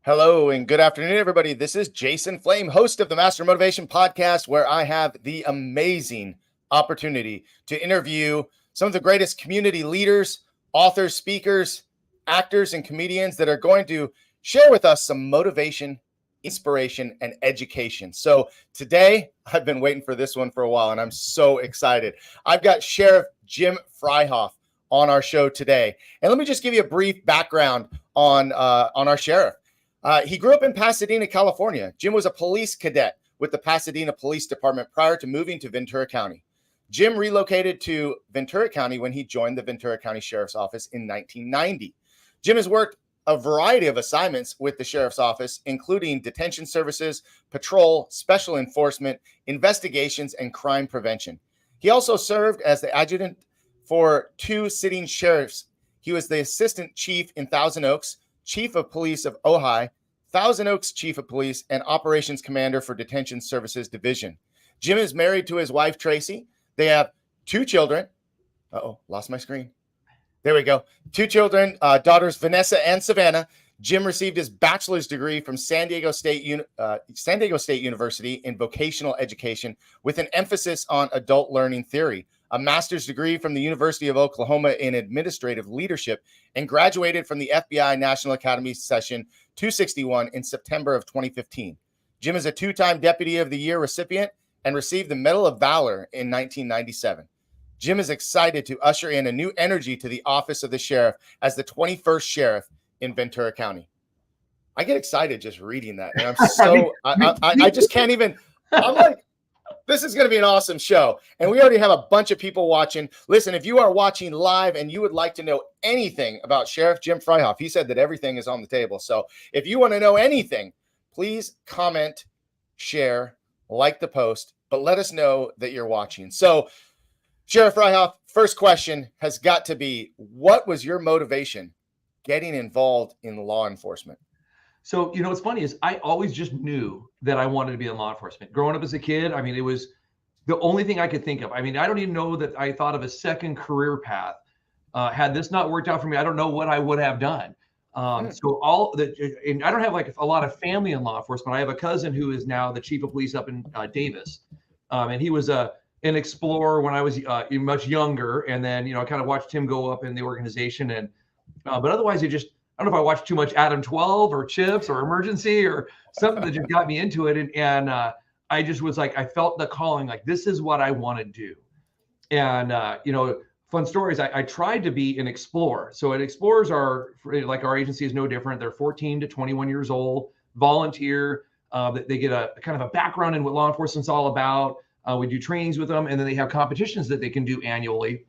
Hello and good afternoon, everybody. This is Jason Flame, host of the Master Motivation Podcast, where I have the amazing opportunity to interview some of the greatest community leaders, authors, speakers, actors, and comedians that are going to share with us some motivation, inspiration, and education. So today, I've been waiting for this one for a while, and I'm so excited. I've got Sheriff Jim Fryhoff on our show today. And let me just give you a brief background on our sheriff. He grew up in Pasadena, California. Jim was a police cadet with the Pasadena Police Department prior to moving to Ventura County. Jim relocated to Ventura County when he joined the Ventura County Sheriff's Office in 1990. Jim has worked a variety of assignments with the Sheriff's Office, including detention services, patrol, special enforcement, investigations, and crime prevention. He also served as the adjutant for 2 sitting sheriffs. He was the assistant chief in Thousand Oaks, Chief of Police of Ojai, Thousand Oaks Chief of Police, and Operations Commander for Detention Services Division. Jim is married to his wife, Traci. They have 2 children. Lost my screen. There we go. 2 children, daughters Vanessa and Savannah. Jim received his bachelor's degree from San Diego State University in Vocational Education with an emphasis on adult learning theory, a master's degree from the University of Oklahoma in administrative leadership, and graduated from the FBI National Academy Session 261 in September of 2015. Jim is a 2-time Deputy of the Year recipient and received the Medal of Valor in 1997. Jim is excited to usher in a new energy to the office of the sheriff as the 21st sheriff in Ventura County. I get excited just reading that, and I'm so I just can't even. I'm like, this is going to be an awesome show. And we already have a bunch of people watching. Listen, if you are watching live and you would like to know anything about Sheriff Jim Fryhoff, he said that everything is on the table. So if you want to know anything, please comment, share, like the post, but let us know that you're watching. So Sheriff Fryhoff, first question has got to be, what was your motivation getting involved in law enforcement? So, what's funny is I always just knew that I wanted to be in law enforcement. Growing up as a kid, it was the only thing I could think of. I don't even know that I thought of a second career path. Had this not worked out for me, I don't know what I would have done. And I don't have like a lot of family in law enforcement. I have a cousin who is now the chief of police up in Davis. And he was an explorer when I was much younger. And then, I kind of watched him go up in the organization. And but otherwise, I don't know if I watched too much Adam 12 or Chips or Emergency or something that just got me into it. And I just was like, I felt the calling, like, this is what I want to do. And, fun stories. I tried to be an explorer. So explorers are, like, our agency is no different. They're 14 to 21 years old, volunteer. They get a kind of a background in what law enforcement's all about. We do trainings with them, and then they have competitions that they can do annually.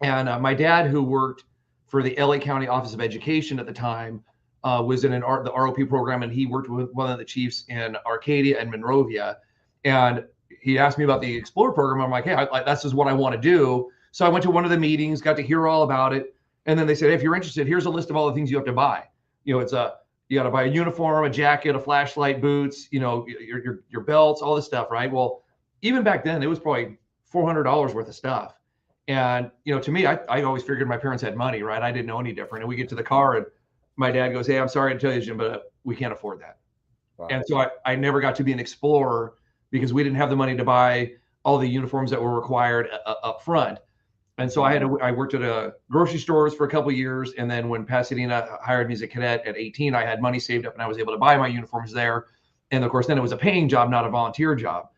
And my dad, who worked for the LA County Office of Education at the time, was in the ROP program, and he worked with one of the chiefs in Arcadia and Monrovia. And he asked me about the Explorer program. I'm like, hey, that's just what I want to do. So I went to one of the meetings, got to hear all about it. And then they said, hey, if you're interested, here's a list of all the things you have to buy. You got to buy a uniform, a jacket, a flashlight, boots, your belts, all this stuff, right? Well, even back then, it was probably $400 worth of stuff. And, to me, I always figured my parents had money, right? I didn't know any different. And we get to the car and my dad goes, hey, I'm sorry to tell you, Jim, but we can't afford that. Wow. And so I never got to be an explorer because we didn't have the money to buy all the uniforms that were required up front. And so I worked at grocery stores for a couple of years. And then when Pasadena hired me as a cadet at 18, I had money saved up and I was able to buy my uniforms there. And of course, then it was a paying job, not a volunteer job.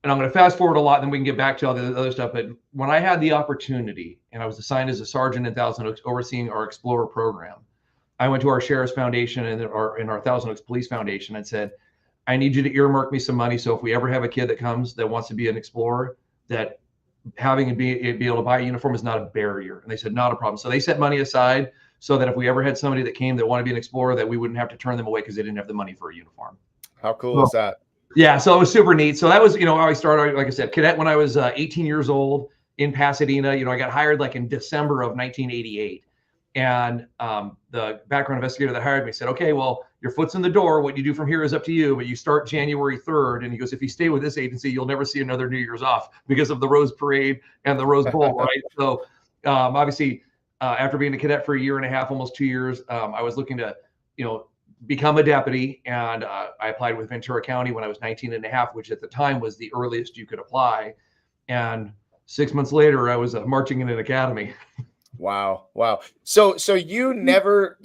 And I'm going to fast forward a lot, and then we can get back to all the other stuff. But when I had the opportunity, and I was assigned as a sergeant in Thousand Oaks, overseeing our Explorer program, I went to our Sheriff's Foundation and our Thousand Oaks Police Foundation and said, I need you to earmark me some money. So if we ever have a kid that comes that wants to be an explorer, that having be able to buy a uniform is not a barrier. And they said, not a problem. So they set money aside so that if we ever had somebody that came that wanted to be an explorer, that we wouldn't have to turn them away because they didn't have the money for a uniform. How cool is that? Yeah, so it was super neat. So that was, how I started, like I said, cadet when I was 18 years old in Pasadena. I got hired like in December of 1988. And the background investigator that hired me said, okay, well, your foot's in the door. What you do from here is up to you, but you start January 3rd. And he goes, if you stay with this agency, you'll never see another New Year's off because of the Rose Parade and the Rose Bowl, right? So obviously, after being a cadet for a year and a half, almost 2 years, I was looking to, become a deputy, and I applied with Ventura County when I was 19 and a half, which at the time was the earliest you could apply. And 6 months later, I was marching in an academy. Wow. Wow. So you never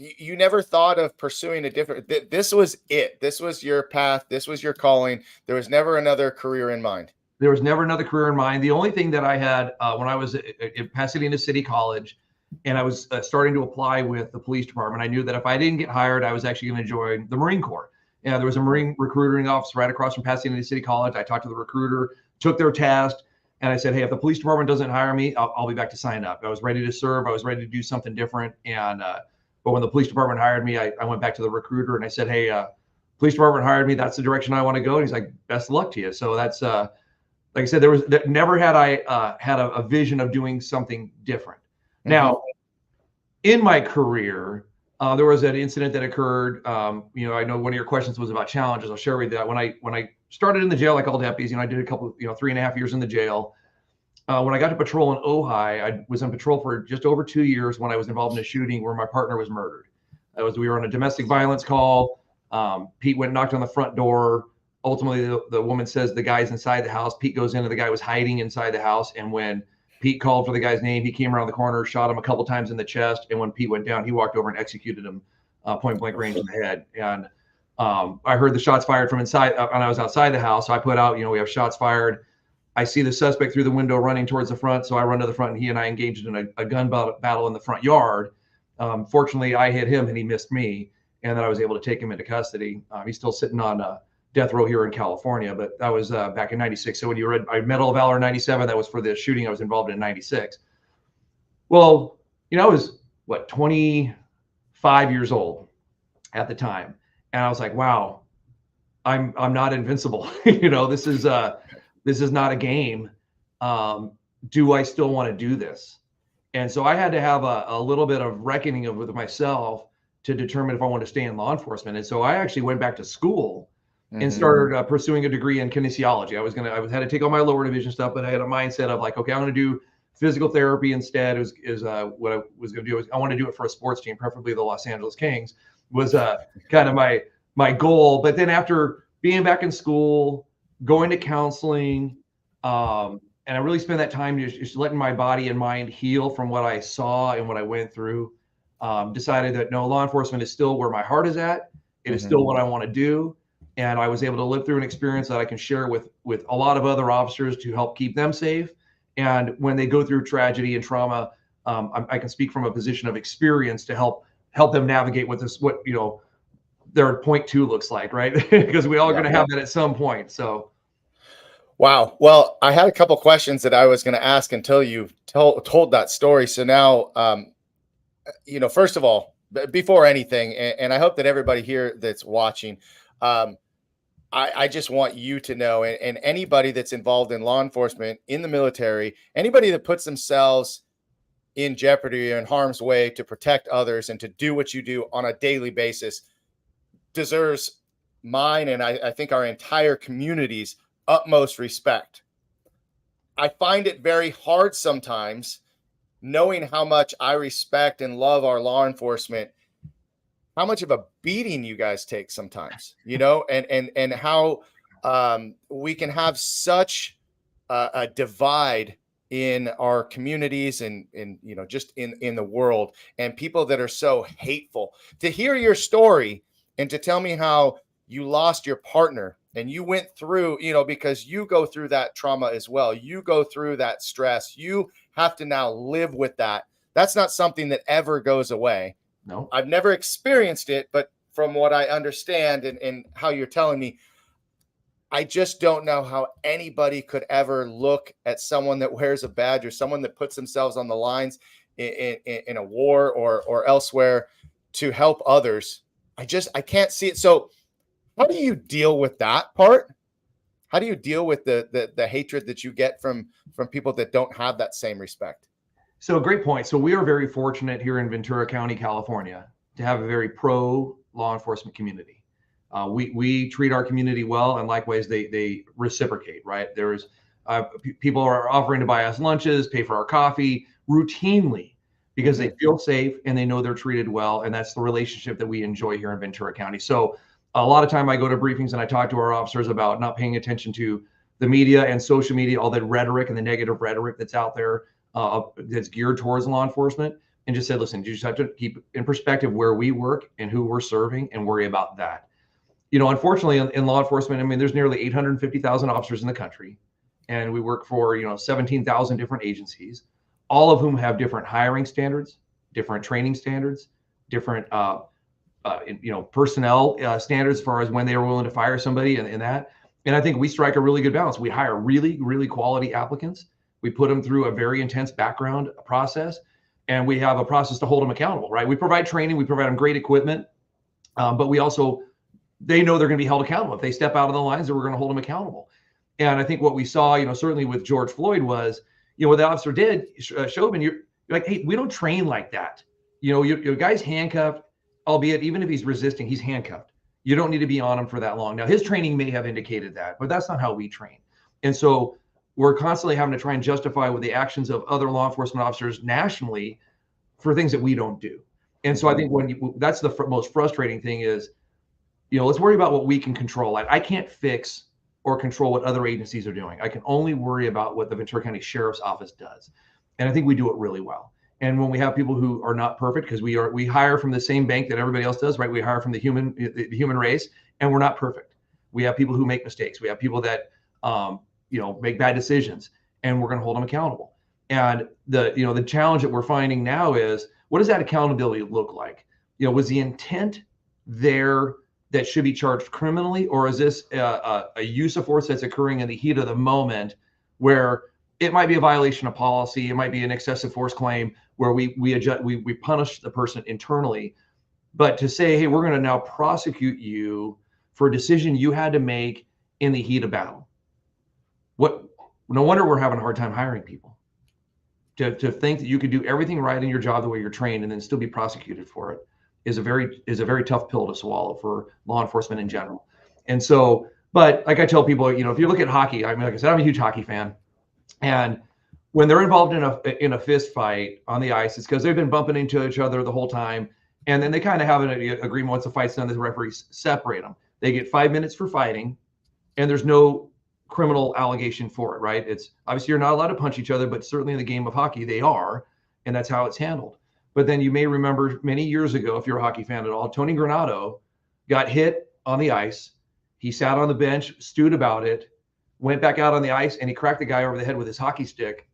thought of pursuing a different, this was it. This was your path. This was your calling. There was never another career in mind. There was never another career in mind. The only thing that I had when I was at Pasadena City College and I was starting to apply with the police department, I knew that if I didn't get hired, I was actually going to join the Marine Corps. And there was a Marine recruiting office right across from Pasadena City College. I talked to the recruiter, took their test, and I said, hey, if the police department doesn't hire me, I'll be back to sign up. I was ready to serve. I was ready to do something different. And but when the police department hired me, I went back to the recruiter and I said, hey, police department hired me. That's the direction I want to go. And he's like, best of luck to you. So that's like I said, never had I had a vision of doing something different. Mm-hmm. Now, in my career, there was an incident that occurred. I know one of your questions was about challenges. I'll share with you that when I started in the jail, like all deputies, I did a couple, 3.5 years in the jail. When I got to patrol in Ojai, I was on patrol for just over 2 years when I was involved in a shooting where my partner was murdered. We were on a domestic violence call. Pete went and knocked on the front door. Ultimately, the woman says the guy's inside the house. Pete goes in and the guy was hiding inside the house. And when Pete called for the guy's name, he came around the corner, shot him a couple times in the chest. And when Pete went down, he walked over and executed him point blank range in the head. And I heard the shots fired from inside, and I was outside the house. So I put out, we have shots fired. I see the suspect through the window running towards the front. So I run to the front, and he and I engaged in a gun battle in the front yard. Fortunately, I hit him and he missed me. And then I was able to take him into custody. He's still sitting on death row here in California, but that was back in 96. So when you read Medal of Valor in 97, that was for the shooting I was involved in 96. Well, I was 25 years old at the time. And I was like, wow, I'm not invincible. This is not a game. Do I still want to do this? And so I had to have a little bit of reckoning with myself to determine if I want to stay in law enforcement. And so I actually went back to school and started pursuing a degree in kinesiology. I had to take all my lower division stuff, but I had a mindset of like, okay, I'm going to do physical therapy instead. What I was going to do. I want to do it for a sports team, preferably the Los Angeles Kings, was kind of my goal. But then after being back in school, going to counseling, and I really spent that time just letting my body and mind heal from what I saw and what I went through, decided that no, law enforcement is still where my heart is at. It is still what I want to do. And I was able to live through an experience that I can share with a lot of other officers to help keep them safe. And when they go through tragedy and trauma, I can speak from a position of experience to help them navigate what their point two looks like, right? Because we all are going to have that at some point. So. Wow. Well, I had a couple questions that I was going to ask until you told that story. So now, first of all, before anything, and I hope that everybody here that's watching, I just want you to know, and anybody that's involved in law enforcement, in the military, anybody that puts themselves in jeopardy or in harm's way to protect others and to do what you do on a daily basis deserves mine, and I think our entire community's utmost respect. I find it very hard sometimes, knowing how much I respect and love our law enforcement, how much of a beating you guys take sometimes, and how we can have such a divide in our communities and just in the world, and people that are so hateful. To hear your story and to tell me how you lost your partner and you went through, because you go through that trauma as well. You go through that stress. You have to now live with that. That's not something that ever goes away. No, I've never experienced it, but from what I understand and how you're telling me, I just don't know how anybody could ever look at someone that wears a badge or someone that puts themselves on the lines in a war or elsewhere to help others. I can't see it. So how do you deal with that part? How do you deal with the hatred that you get from people that don't have that same respect? So great point. So we are very fortunate here in Ventura County, California, to have a very pro law enforcement community. We treat our community well, and likewise they reciprocate. Right? There's people are offering to buy us lunches, pay for our coffee routinely. because they feel safe and they know they're treated well. And that's the relationship that we enjoy here in Ventura County. So a lot of time I go to briefings and I talk to our officers about not paying attention to the media and social media, all the rhetoric and the negative rhetoric that's out there that's geared towards law enforcement, and just said, listen, you just have to keep in perspective where we work and who we're serving and worry about that. Unfortunately, in law enforcement, I mean, there's nearly 850,000 officers in the country, and we work for, 17,000 different agencies, all of whom have different hiring standards, different training standards, different, personnel standards as far as when they are willing to fire somebody and that. And I think we strike a really good balance. We hire really, really quality applicants. We put them through a very intense background process, and we have a process to hold them accountable, right? We provide training, we provide them great equipment, but we also, they know they're going to be held accountable. If they step out of the lines, then we're going to hold them accountable. And I think what we saw, certainly with George Floyd was, what the officer did, Chauvin, you're like, hey, we don't train like that. Your guy's handcuffed, albeit even if he's resisting, he's handcuffed. You don't need to be on him for that long. Now, his training may have indicated that, but that's not how we train. And so we're constantly having to try and justify with the actions of other law enforcement officers nationally for things that we don't do. And so I think that's the most frustrating thing is, let's worry about what we can control. I can't fix or control what other agencies are doing. I can only worry about what the Ventura County Sheriff's Office does. And I think we do it really well. And when we have people who are not perfect, because we hire from the same bank that everybody else does, right? We hire from the human race, and we're not perfect. We have people who make mistakes. We have people that, make bad decisions, and we're going to hold them accountable. And the challenge that we're finding now is, what does that accountability look like? Was the intent there that should be charged criminally, or is this a use of force that's occurring in the heat of the moment, where it might be a violation of policy, it might be an excessive force claim where we punish the person internally, but to say, hey, we're going to now prosecute you for a decision you had to make in the heat of battle. No wonder we're having a hard time hiring people. To think that you could do everything right in your job the way you're trained and then still be prosecuted for it is a very tough pill to swallow for law enforcement in general. And so, but like I tell people, if you look at hockey, I mean, like I said, I'm a huge hockey fan, and when they're involved in a fist fight on the ice, it's because they've been bumping into each other the whole time, and then they kind of have an agreement once the fight's done, the referees separate them. They get 5 minutes for fighting, and there's no criminal allegation for it, right? It's obviously you're not allowed to punch each other, but certainly in the game of hockey they are, and that's how it's handled. But then you may remember many years ago, if you're a hockey fan at all, Tony Granato got hit on the ice. He sat on the bench, stewed about it, went back out on the ice, and he cracked the guy over the head with his hockey stick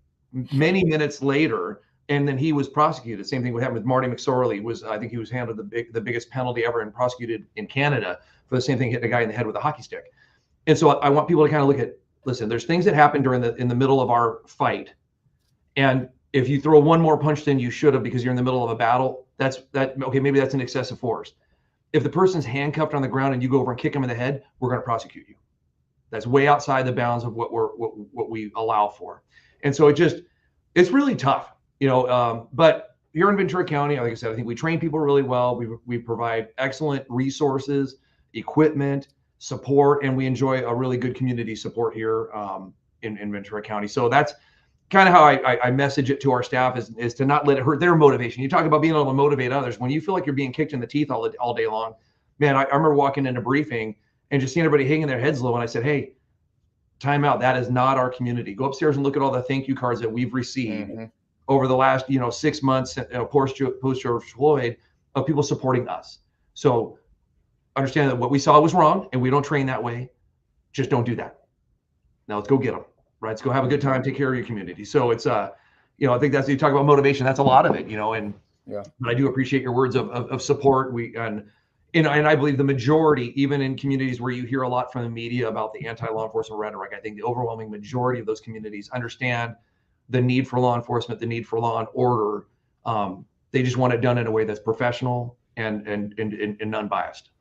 many minutes later, and then he was prosecuted. Same thing would happen with Marty McSorley. I think he was handed the biggest penalty ever and prosecuted in Canada for the same thing, hitting a guy in the head with a hockey stick. And so I want people to kind of look at, listen, there's things that happen in the middle of our fight, and if you throw one more punch than you should have because you're in the middle of a battle, okay, maybe that's an excessive force. If the person's handcuffed on the ground and you go over and kick them in the head, we're going to prosecute you. That's way outside the bounds of what we allow for. And so it's really tough, but here in Ventura County, like I said, I think we train people really well. We provide excellent resources, equipment, support, and we enjoy a really good community support here in Ventura County. So that's kind of how I message it to our staff is to not let it hurt their motivation. You talk about being able to motivate others. When you feel like you're being kicked in the teeth all day long, man, I remember walking into briefing and just seeing everybody hanging their heads low. And I said, hey, time out. That is not our community. Go upstairs and look at all the thank you cards that we've received over the last, 6 months, post George Floyd, of people supporting us. So understand that what we saw was wrong, and we don't train that way. Just don't do that. Now let's go get them. Right. Let's go have a good time, take care of your community. So it's, I think that's, you talk about motivation. That's a lot of it, and yeah, but I do appreciate your words of support. And I believe the majority, even in communities where you hear a lot from the media about the anti-law enforcement rhetoric, I think the overwhelming majority of those communities understand the need for law enforcement, the need for law and order. They just want it done in a way that's professional and non-biased.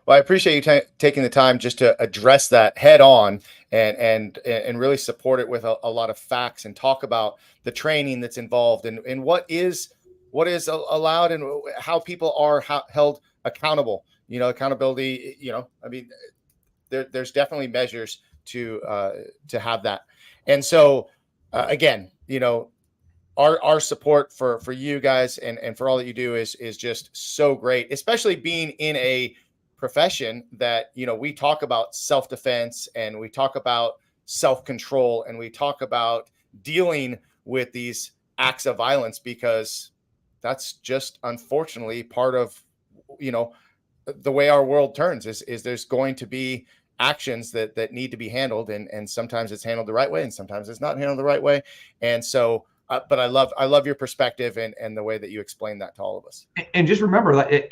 Well, I appreciate you taking the time just to address that head on and really support it with a lot of facts and talk about the training that's involved and what is allowed and how people are held accountable. Accountability. I mean, there's definitely measures to have that. And so again, our support for you guys and for all that you do is just so great, especially being in a profession that, you know, we talk about self-defense and we talk about self-control and we talk about dealing with these acts of violence, because that's just unfortunately part of, you know, the way our world turns is there's going to be actions that need to be handled, and sometimes it's handled the right way and sometimes it's not handled the right way. And so but I love your perspective and the way that you explain that to all of us. And just remember that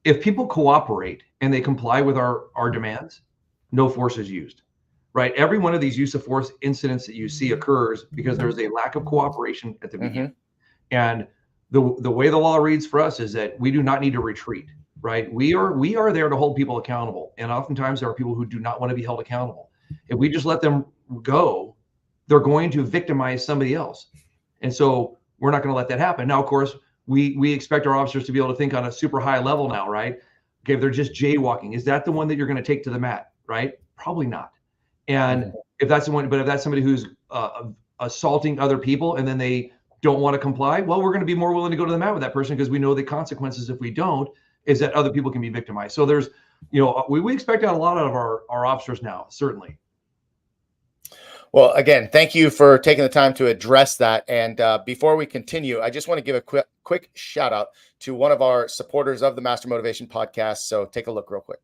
if people cooperate and they comply with our demands, no force is used, right? Every one of these use of force incidents that you see occurs because there's a lack of cooperation at the beginning. And the way the law reads for us is that we do not need to retreat, right? We are there to hold people accountable. And oftentimes there are people who do not want to be held accountable. If we just let them go, they're going to victimize somebody else. And so we're not going to let that happen. Now, of course, we expect our officers to be able to think on a super high level now, right? Okay, if they're just jaywalking, is that the one that you're going to take to the mat, right? Probably not. And if that's the one, but if that's somebody who's assaulting other people and then they don't want to comply, well, we're going to be more willing to go to the mat with that person because we know the consequences if we don't is that other people can be victimized. So there's, you know, we expect that a lot out of our officers now, certainly. Well, again, thank you for taking the time to address that. And before we continue, I just want to give a quick shout out to one of our supporters of the Master Motivation podcast. So take a look real quick.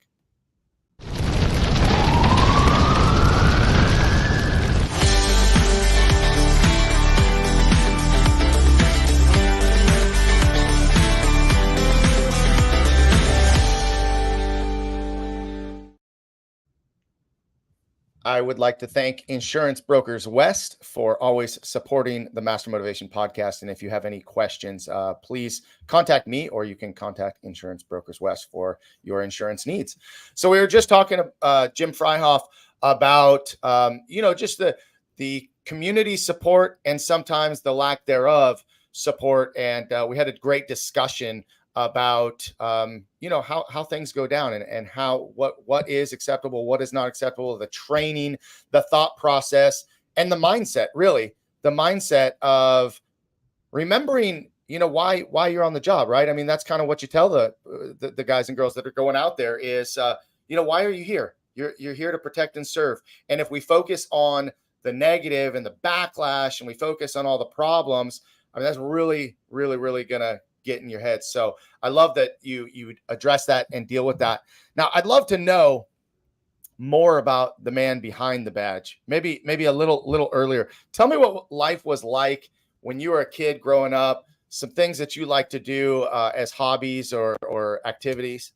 I would like to thank Insurance Brokers West for always supporting the Master Motivation podcast. And if you have any questions, please contact me, or you can contact Insurance Brokers West for your insurance needs. So we were just talking to Jim Fryhoff about, you know, just the community support and sometimes the lack thereof support. And we had a great discussion about you know, how things go down and how what is acceptable, what is not acceptable, the training, the thought process, and the mindset, really the mindset of remembering, you know, why you're on the job, right? I mean, that's kind of what you tell the guys and girls that are going out there is, you know, why are you here? You're here to protect and serve. And if we focus on the negative and the backlash and we focus on all the problems, I mean, that's really gonna get in your head. So I love that you address that and deal with that. Now, I'd love to know more about the man behind the badge. Maybe a little earlier. Tell me what life was like when you were a kid growing up, some things that you like to do as hobbies or activities.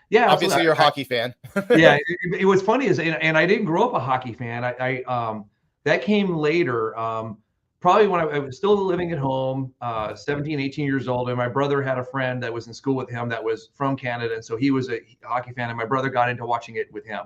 Yeah, obviously you're a hockey fan. Yeah, it was funny and I didn't grow up a hockey fan. I that came later. Probably when I was still living at home, 17, 18 years old. And my brother had a friend that was in school with him that was from Canada. And so he was a hockey fan. And my brother got into watching it with him.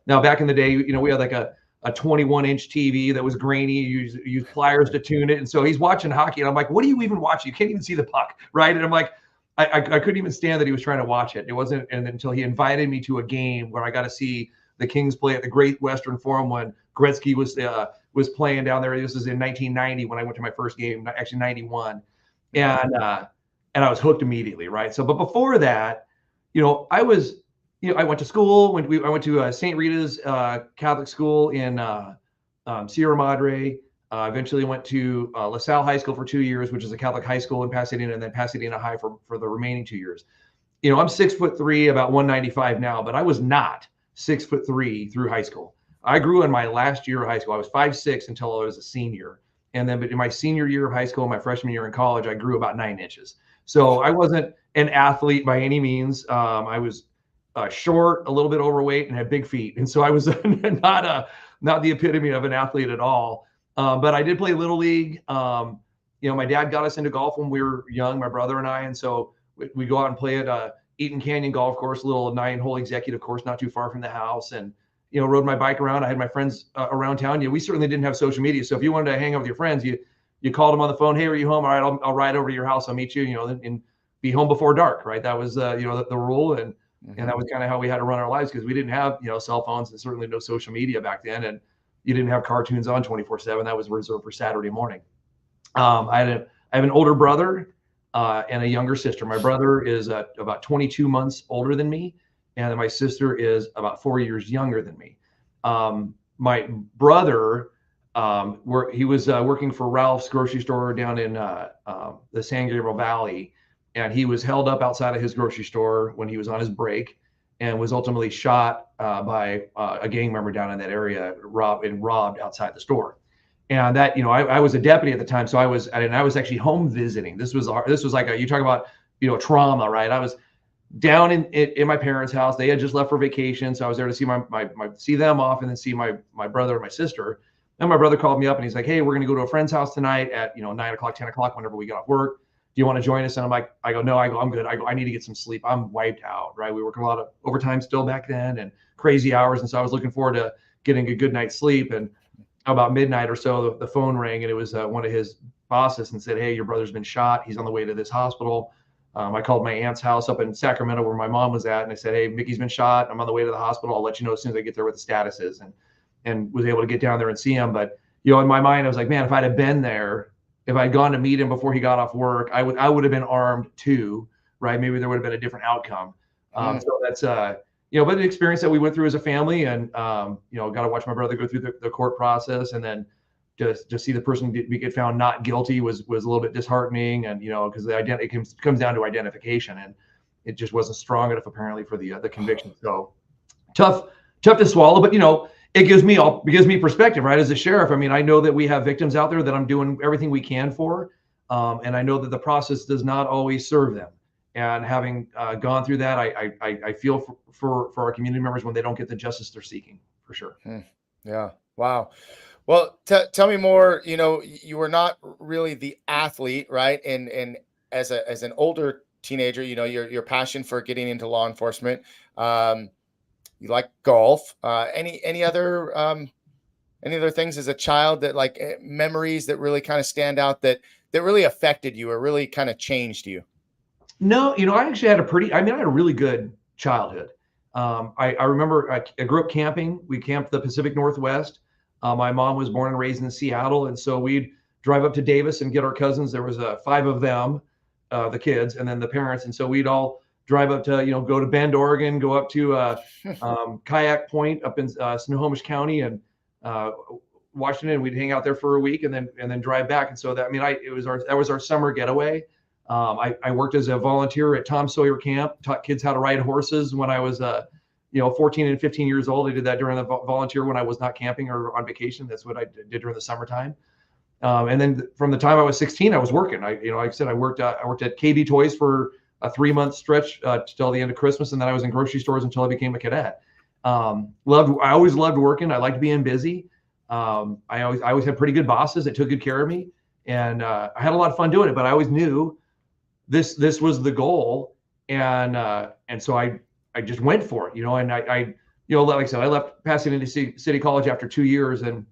Now, back in the day, you know, we had like a 21-inch TV that was grainy. You use pliers to tune it. And so he's watching hockey. And I'm like, what are you even watching? You can't even see the puck, right? And I'm like, I couldn't even stand that he was trying to watch it. It wasn't until he invited me to a game where I got to see the Kings play at the Great Western Forum when Gretzky was playing down there. This was in 1990 when I went to my first game, actually 91. And I was hooked immediately, right? So, but before that, you know, I went to school. I went to St. Rita's Catholic school in Sierra Madre. Eventually went to LaSalle High School for 2 years, which is a Catholic high school in Pasadena, and then Pasadena High for the remaining 2 years. You know, I'm 6'3", about 195 now, but I was not 6'3" through high school. I grew in my last year of high school. I was 5'6" until I was a senior. And then but in my senior year of high school, my freshman year in college, I grew about 9 inches. So I wasn't an athlete by any means. I was short, a little bit overweight, and had big feet. And so I was not the epitome of an athlete at all. But I did play Little League. You know, my dad got us into golf when we were young, my brother and I. And so we go out and play at Eaton Canyon Golf Course, a little 9-hole executive course, not too far from the house. And you know, rode my bike around. I had my friends around town. You know, we certainly didn't have social media. So if you wanted to hang out with your friends, you called them on the phone. Hey, are you home? All right, I'll ride over to your house. I'll meet you, you know, and be home before dark, right? That was, you know, the rule. And that was kind of how we had to run our lives because we didn't have, you know, cell phones and certainly no social media back then. And you didn't have cartoons on 24/7. That was reserved for Saturday morning. I have an older brother and a younger sister. My brother is about 22 months older than me, and my sister is about 4 years younger than me. My brother, he was working for Ralph's grocery store down in the San Gabriel Valley, and he was held up outside of his grocery store when he was on his break, and was ultimately shot by a gang member down in that area, robbed outside the store. And that, I was a deputy at the time, so I was actually home visiting. This was like you talk about, trauma, right? I was down in my parents' house. They had just left for vacation, so I was there to see see them off, and then see my brother and my sister. And my brother called me up and he's like, "Hey, we're going to go to a friend's house tonight at 9 o'clock, 10 o'clock, whenever we get off work. Do you want to join us?" And I go, "No," I'm good. I need to get some sleep. I'm wiped out, right? We worked a lot of overtime still back then and crazy hours, and so I was looking forward to getting a good night's sleep. And about midnight or so, the phone rang, and it was one of his bosses, and said, "Hey, your brother's been shot. He's on the way to this hospital." I called my aunt's house up in Sacramento where my mom was at, and I said, "Hey, Mickey's been shot. I'm on the way to the hospital. I'll let you know as soon as I get there what the status is." And was able to get down there and see him. But in my mind, I was like, man, if I'd have been there, if I'd gone to meet him before he got off work, I would have been armed too, right? Maybe there would have been a different outcome. So that's but an experience that we went through as a family, and got to watch my brother go through the court process, and then just see the person get found not guilty was a little bit disheartening, and because it comes down to identification, and it just wasn't strong enough apparently for the conviction. So tough to swallow, but it gives me perspective, right? As a sheriff, I mean, I know that we have victims out there that I'm doing everything we can for, and I know that the process does not always serve them. And having gone through that, I feel for our community members when they don't get the justice they're seeking, for sure. Yeah. Wow. Well, tell me more. You were not really the athlete, right? And as an older teenager, your passion for getting into law enforcement. You like golf. Any other things as a child that memories that really kind of stand out that really affected you or really kind of changed you? No, I actually had I had a really good childhood. I remember I grew up camping. We camped the Pacific Northwest. My mom was born and raised in Seattle, and so we'd drive up to Davis and get our cousins. There was 5 of them, the kids, and then the parents, and so we'd all drive up to go to Bend, Oregon, go up to Kayak Point up in Snohomish County, and Washington. We'd hang out there for a week, and then drive back. And so that was our summer getaway. I worked as a volunteer at Tom Sawyer Camp, taught kids how to ride horses when I was 14 and 15 years old. I did that during the volunteer when I was not camping or on vacation. That's what I did during the summertime. And then from the time I was 16, I was working. Like I said, I worked at KB Toys for a 3-month stretch till the end of Christmas, and then I was in grocery stores until I became a cadet. I always loved working. I liked being busy. I always had pretty good bosses that took good care of me, and I had a lot of fun doing it. But I always knew this was the goal, and so I just went for it, and I like I said, I left Pasadena City College after 2 years, and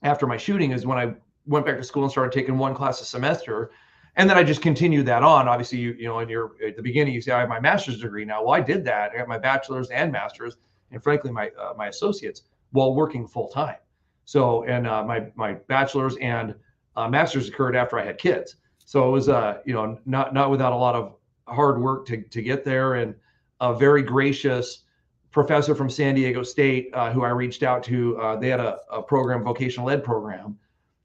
after my shooting is when I went back to school and started taking 1 class a semester. And then I just continued that on. Obviously, at the beginning, you say, I have my master's degree now. Well, I did that. I got my bachelor's and master's, and frankly, my associates while working full time. So, and my bachelor's and master's occurred after I had kids. So it was, not without a lot of hard work to get there. And a very gracious professor from San Diego State who I reached out to, they had a program, vocational ed program.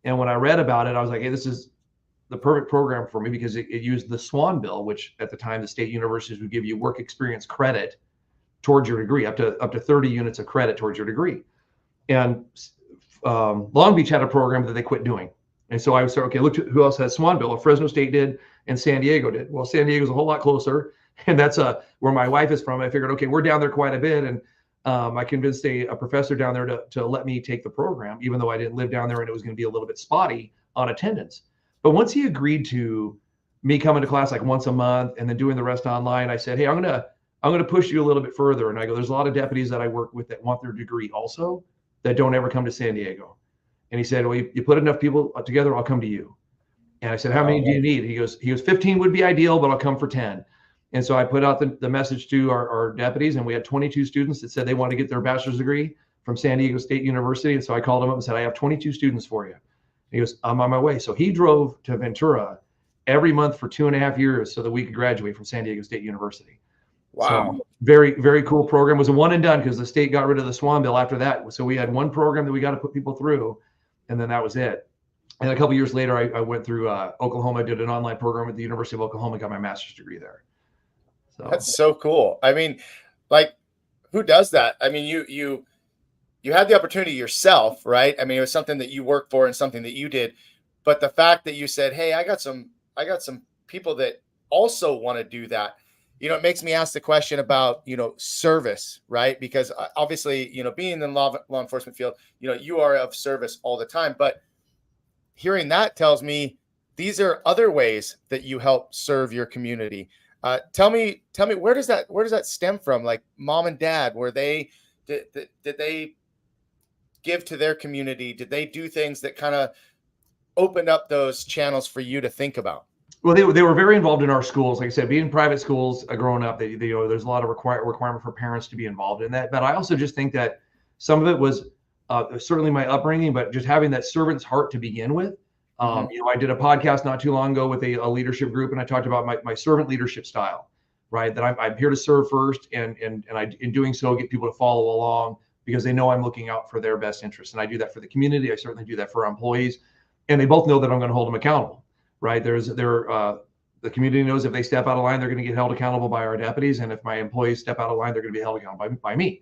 And when I read about it, I was like, hey, this is the perfect program for me, because it used the SWAN bill, which at the time the state universities would give you work experience credit towards your degree, up to 30 units of credit towards your degree. And Long Beach had a program that they quit doing. And so I said, okay, look who else has SWAN bill. Fresno State did, and San Diego did. Well, San Diego's a whole lot closer, and that's where my wife is from. I figured, okay, we're down there quite a bit, and I convinced a professor down there to let me take the program, even though I didn't live down there and it was going to be a little bit spotty on attendance. But once he agreed to me coming to class like once a month and then doing the rest online, I said, hey, I'm gonna push you a little bit further. And I go, there's a lot of deputies that I work with that want their degree also that don't ever come to San Diego. And he said, well, you put enough people together, I'll come to you. And I said, how many do you need? He goes, 15 would be ideal, but I'll come for 10. And so I put out the message to our deputies, and we had 22 students that said they want to get their bachelor's degree from San Diego State University. And so I called them up and said, I have 22 students for you. He goes, I'm on my way. So he drove to Ventura every month for 2.5 years so that we could graduate from San Diego State University. Wow. So very, very cool program. It was a one and done because the state got rid of the Swan Bill after that. So we had one program that we got to put people through, and then that was it. And a couple of years later, I went through Oklahoma, did an online program at the University of Oklahoma, got my master's degree there. So That's so cool. I mean, like, who does that? I mean, you had the opportunity yourself, right? I mean, it was something that you worked for and something that you did. But the fact that you said, hey, I got some people that also want to do that, it makes me ask the question about, service, right? Because obviously, being in the law enforcement field, you are of service all the time. But hearing that tells me these are other ways that you help serve your community. Tell me, where does that stem from? Like mom and dad, did they give to their community? Did they do things that kind of opened up those channels for you to think about? Well, they were very involved in our schools. Like I said, being in private schools growing up, there's a lot of requirement for parents to be involved in that. But I also just think that some of it was certainly my upbringing, but just having that servant's heart to begin with. I did a podcast not too long ago with a leadership group, and I talked about my servant leadership style, right? That I'm here to serve first, and I, in doing so, get people to follow along because they know I'm looking out for their best interests. And I do that for the community. I certainly do that for our employees, and they both know that I'm going to hold them accountable. Right. The community knows if they step out of line, they're going to get held accountable by our deputies. And if my employees step out of line, they're going to be held accountable by me.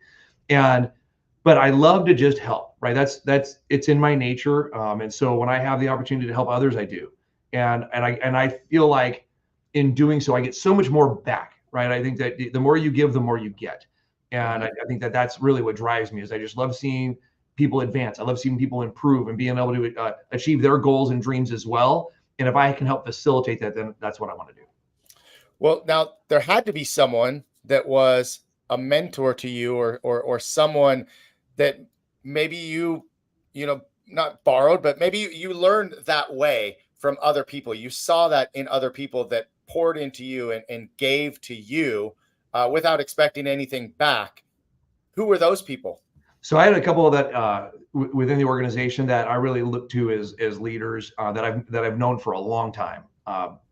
But I love to just help, right? It's in my nature. And so when I have the opportunity to help others, I do. And I feel like in doing so, I get so much more back, right? I think that the more you give, the more you get. And I think that that's really what drives me is I just love seeing people advance. I love seeing people improve and being able to achieve their goals and dreams as well. And if I can help facilitate that, then that's what I want to do. Well, now there had to be someone that was a mentor to you or someone that maybe you not borrowed, but maybe you learned that way from other people. You saw that in other people that poured into you and gave to you without expecting anything back. Who were those people? So I had a couple of that within the organization that I really look to as leaders that I've known for a long time.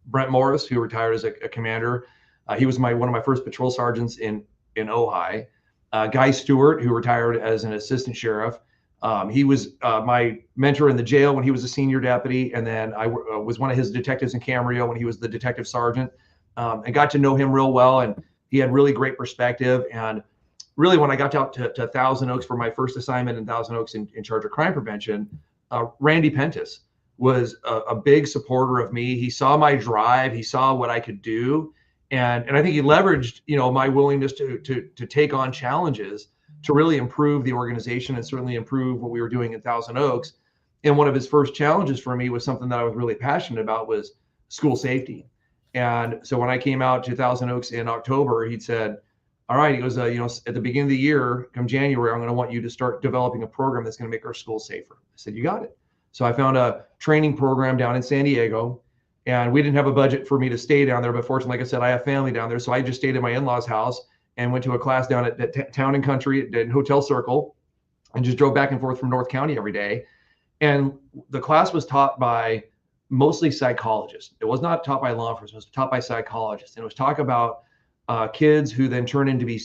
Brent Morris, who retired as a commander, he was one of my first patrol sergeants in Ojai. Guy Stewart, who retired as an assistant sheriff, he was my mentor in the jail when he was a senior deputy, and then I was one of his detectives in Camarillo when he was the detective sergeant, and got to know him real well, and he had really great perspective. And really, when I got out to Thousand Oaks for my first assignment in Thousand Oaks in charge of crime prevention, Randy Pentis was a big supporter of me. He saw my drive. He saw what I could do. And I think he leveraged, my willingness to take on challenges to really improve the organization and certainly improve what we were doing in Thousand Oaks. And one of his first challenges for me was something that I was really passionate about was school safety. And so when I came out to Thousand Oaks in October, he said, all right, he goes, at the beginning of the year, come January, I'm going to want you to start developing a program that's going to make our schools safer. I said, you got it. So I found a training program down in San Diego, and we didn't have a budget for me to stay down there. But fortunately, like I said, I have family down there. So I just stayed at my in-laws' house and went to a class down at Town and Country at Hotel Circle and just drove back and forth from North County every day. And the class was taught by mostly psychologists. It was not taught by law enforcement. It was taught by psychologists. And it was talk about kids who then turn into be,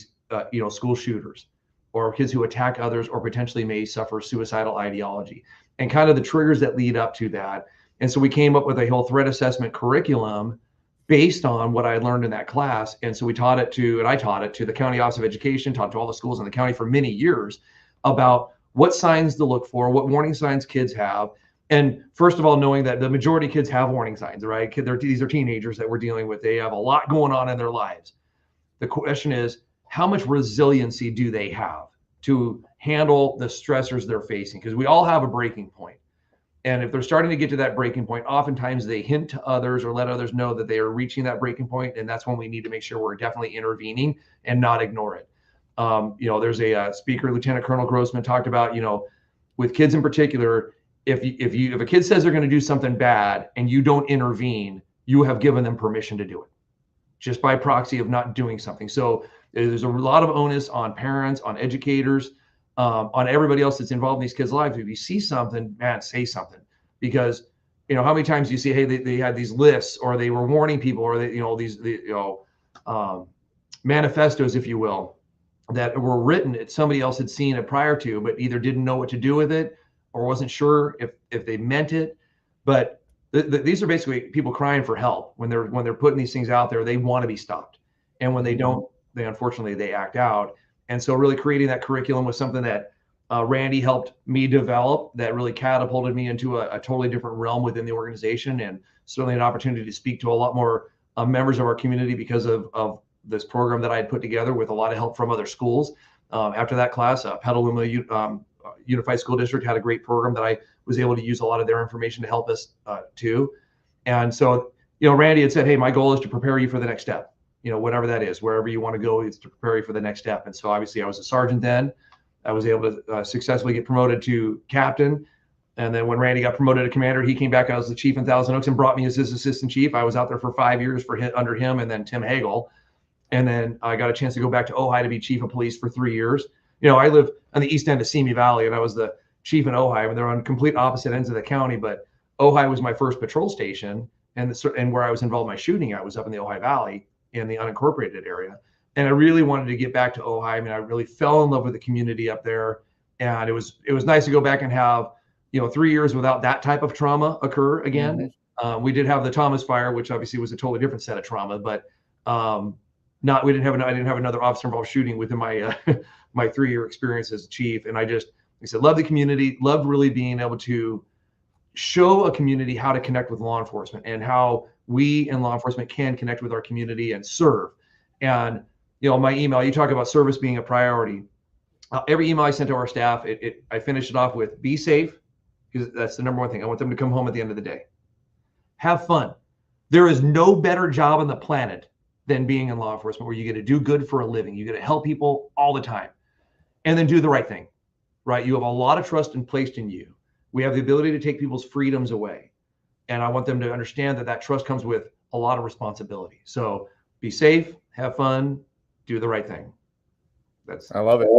school shooters, or kids who attack others, or potentially may suffer suicidal ideology, and kind of the triggers that lead up to that. And so we came up with a whole threat assessment curriculum based on what I had learned in that class. And so I taught it to the County Office of Education, taught to all the schools in the county for many years about what signs to look for, what warning signs kids have. And first of all, knowing that the majority of kids have warning signs, right? These are teenagers that we're dealing with. They have a lot going on in their lives. The question is, how much resiliency do they have to handle the stressors they're facing? Because we all have a breaking point. And if they're starting to get to that breaking point, oftentimes they hint to others or let others know that they are reaching that breaking point. And that's when we need to make sure we're definitely intervening and not ignore it. There's a speaker, Lieutenant Colonel Grossman, talked about, with kids in particular, if a kid says they're going to do something bad and you don't intervene, you have given them permission to do it, just by proxy of not doing something. So there's a lot of onus on parents, on educators, on everybody else that's involved in these kids' lives. If you see something, man, say something. because, you know, how many times do you see, hey, they had these lists, or they were warning people, or they, you know, manifestos, if you will, that were written that somebody else had seen it prior to, but either didn't know what to do with it or wasn't sure if they meant it. But these are basically people crying for help when they're putting these things out there. They want to be stopped, and when they don't, they unfortunately they act out. And so really creating that curriculum was something that Randy helped me develop, that really catapulted me into a totally different realm within the organization, and certainly an opportunity to speak to a lot more members of our community because of this program that I had put together with a lot of help from other schools. After that class, Petaluma Unified School District had a great program that I was able to use a lot of their information to help us too. And so, you know, Randy had said, hey, my goal is to prepare you for the next step, you know, whatever that is, wherever you want to go, it's to prepare you for the next step. And so obviously I was a sergeant then. I was able to successfully get promoted to captain. And then when Randy got promoted to commander, he came back as the chief in Thousand Oaks and brought me as his assistant chief. I was out there for 5 years under him and then Tim Hagel. And then I got a chance to go back to Ojai to be chief of police for 3 years. You know, I live on the east end of Simi Valley, and I was the chief in Ojai. I mean, they're on complete opposite ends of the county, but Ojai was my first patrol station, and where I was involved in my shooting, I was up in the Ojai Valley in the unincorporated area. And I really wanted to get back to Ojai. I mean, I really fell in love with the community up there, and it was nice to go back and have, you know, 3 years without that type of trauma occur again. We did have the Thomas fire, which obviously was a totally different set of trauma, but I didn't have another officer involved shooting within my my 3-year experience as a chief. And like I said, love the community, loved really being able to show a community how to connect with law enforcement and how we in law enforcement can connect with our community and serve. And, you know, my email, you talk about service being a priority. Every email I sent to our staff, I finished it off with be safe, because that's the number one thing. I want them to come home at the end of the day. Have fun. There is no better job on the planet than being in law enforcement, where you get to do good for a living. You get to help people all the time, and then do the right thing, right? You have a lot of trust placed in you. We have the ability to take people's freedoms away. And I want them to understand that trust comes with a lot of responsibility. So be safe, have fun, do the right thing. I love it.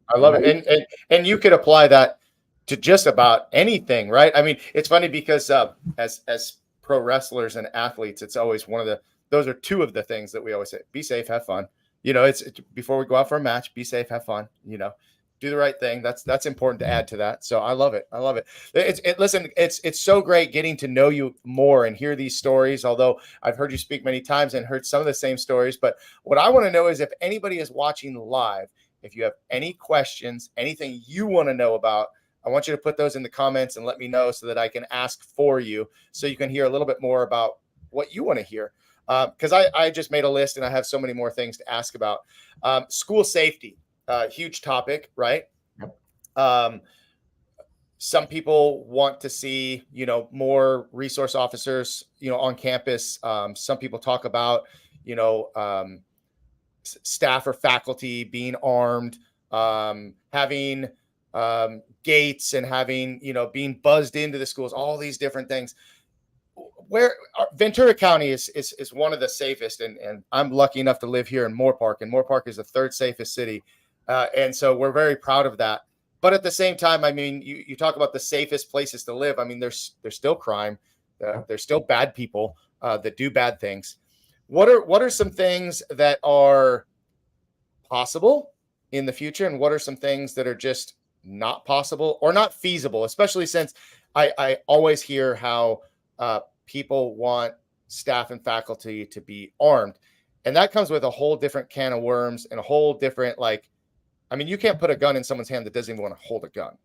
I love it. And you could apply that to just about anything, right? I mean, it's funny because as pro wrestlers and athletes, it's always those are two of the things that we always say: be safe, have fun. You know, it's before we go out for a match, be safe, have fun, you know, do the right thing. That's important to add to that. So I love it. I love it. Listen, it's so great getting to know you more and hear these stories, although I've heard you speak many times and heard some of the same stories. But what I want to know is, if anybody is watching live, if you have any questions, anything you want to know about, I want you to put those in the comments and let me know so that I can ask for you, so you can hear a little bit more about what you want to hear. Because I just made a list and I have so many more things to ask about. School safety, huge topic, right? Yep. Some people want to see, you know, more resource officers, you know, on campus. Some people talk about, you know, staff or faculty being armed, having gates, and having, you know, being buzzed into the schools, all these different things. Where Ventura County is one of the safest, and I'm lucky enough to live here in Moorpark, and Moorpark is the third safest city, and so we're very proud of that. But at the same time, I mean, you talk about the safest places to live. I mean, there's still crime, there's still bad people that do bad things. What are some things that are possible in the future, and what are some things that are just not possible or not feasible? Especially since I always hear how people want staff and faculty to be armed, and that comes with a whole different can of worms and a whole different, like, I mean, you can't put a gun in someone's hand that doesn't even want to hold a gun,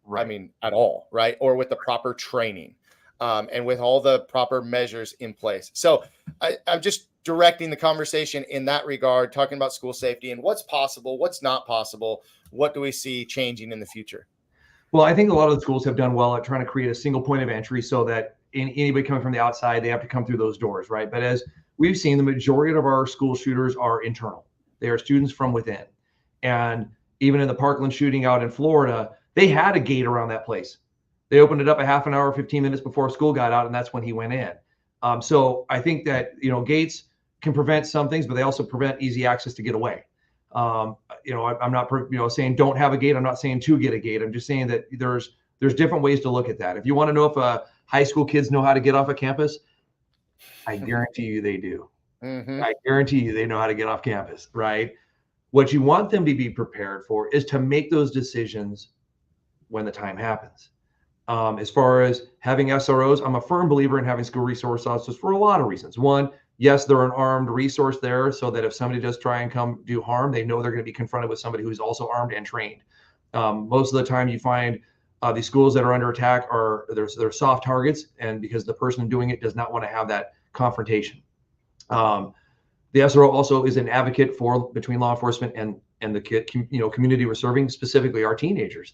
right? I mean, at all, right? Or with the proper training, and with all the proper measures in place. So I'm just directing the conversation in that regard, talking about school safety and what's possible, what's not possible, what do we see changing in the future? Well, I think a lot of the schools have done well at trying to create a single point of entry, so that anybody coming from the outside, they have to come through those doors, right? But as we've seen, the majority of our school shooters are internal. They are students from within. And even in the Parkland shooting out in Florida, they had a gate around that place. They opened it up a half an hour, 15 minutes before school got out, and that's when he went in. So I think that, you know, gates can prevent some things, but they also prevent easy access to get away. You know, I'm not, you know, saying don't have a gate. I'm not saying to get a gate. I'm just saying that there's different ways to look at that. If you want to know if high school kids know how to get off a campus? I guarantee you they do. I guarantee you they know how to get off campus, right? What you want them to be prepared for is to make those decisions when the time happens. As far as having SROs, I'm a firm believer in having school resource officers for a lot of reasons. One, yes, they're an armed resource there so that if somebody does try and come do harm, they know they're going to be confronted with somebody who's also armed and trained. Most of the time you find these schools that are under attack they're soft targets, and because the person doing it does not want to have that confrontation. The SRO also is an advocate between law enforcement and the community we're serving, specifically our teenagers,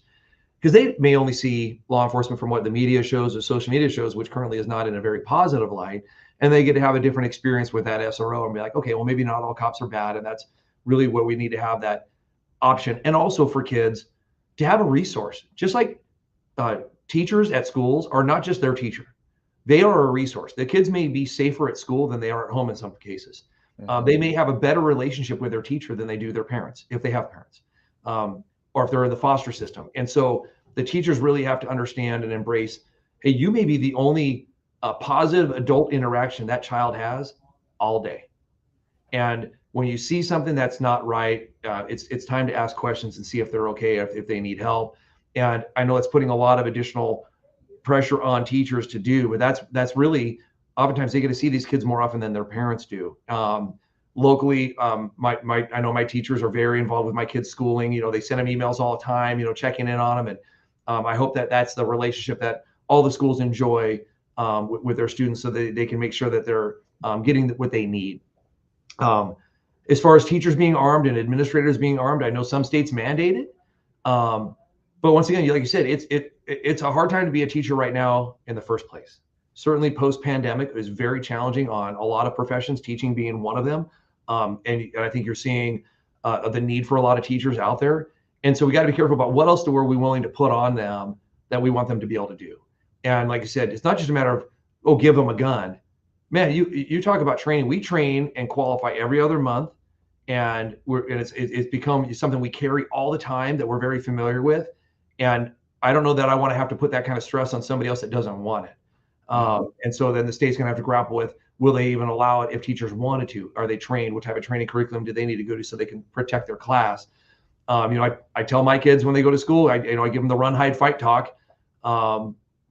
because they may only see law enforcement from what the media shows or social media shows, which currently is not in a very positive light, and they get to have a different experience with that SRO and be like, okay, well, maybe not all cops are bad, and that's really what we need to have, that option. And also for kids to have a resource, just like teachers at schools are not just their teacher. They are a resource. The kids may be safer at school than they are at home in some cases. They may have a better relationship with their teacher than they do their parents, if they have parents, or if they're in the foster system. And so the teachers really have to understand and embrace, hey, you may be the only positive adult interaction that child has all day. And when you see something that's not right, it's time to ask questions and see if they're okay, if they need help. And I know it's putting a lot of additional pressure on teachers to do, but that's really, oftentimes they get to see these kids more often than their parents do. Locally, I know my teachers are very involved with my kids' schooling. They send them emails all the time, checking in on them. And I hope that that's the relationship that all the schools enjoy with their students, so that they can make sure that they're getting what they need. As far as teachers being armed and administrators being armed, I know some states mandate it. But once again, like you said, it's a hard time to be a teacher right now in the first place. Certainly post-pandemic is very challenging on a lot of professions, teaching being one of them. And I think you're seeing the need for a lot of teachers out there. And so we got to be careful about what else were we willing to put on them that we want them to be able to do. And like I said, it's not just a matter of, give them a gun. Man, you talk about training. We train and qualify every other month. And it's become something we carry all the time that we're very familiar with. And I don't know that I want to have to put that kind of stress on somebody else that doesn't want it. And so then the state's going to have to grapple with, will they even allow it if teachers wanted to? Are they trained? What type of training curriculum do they need to go to so they can protect their class? I tell my kids when they go to school, I give them the run, hide, fight talk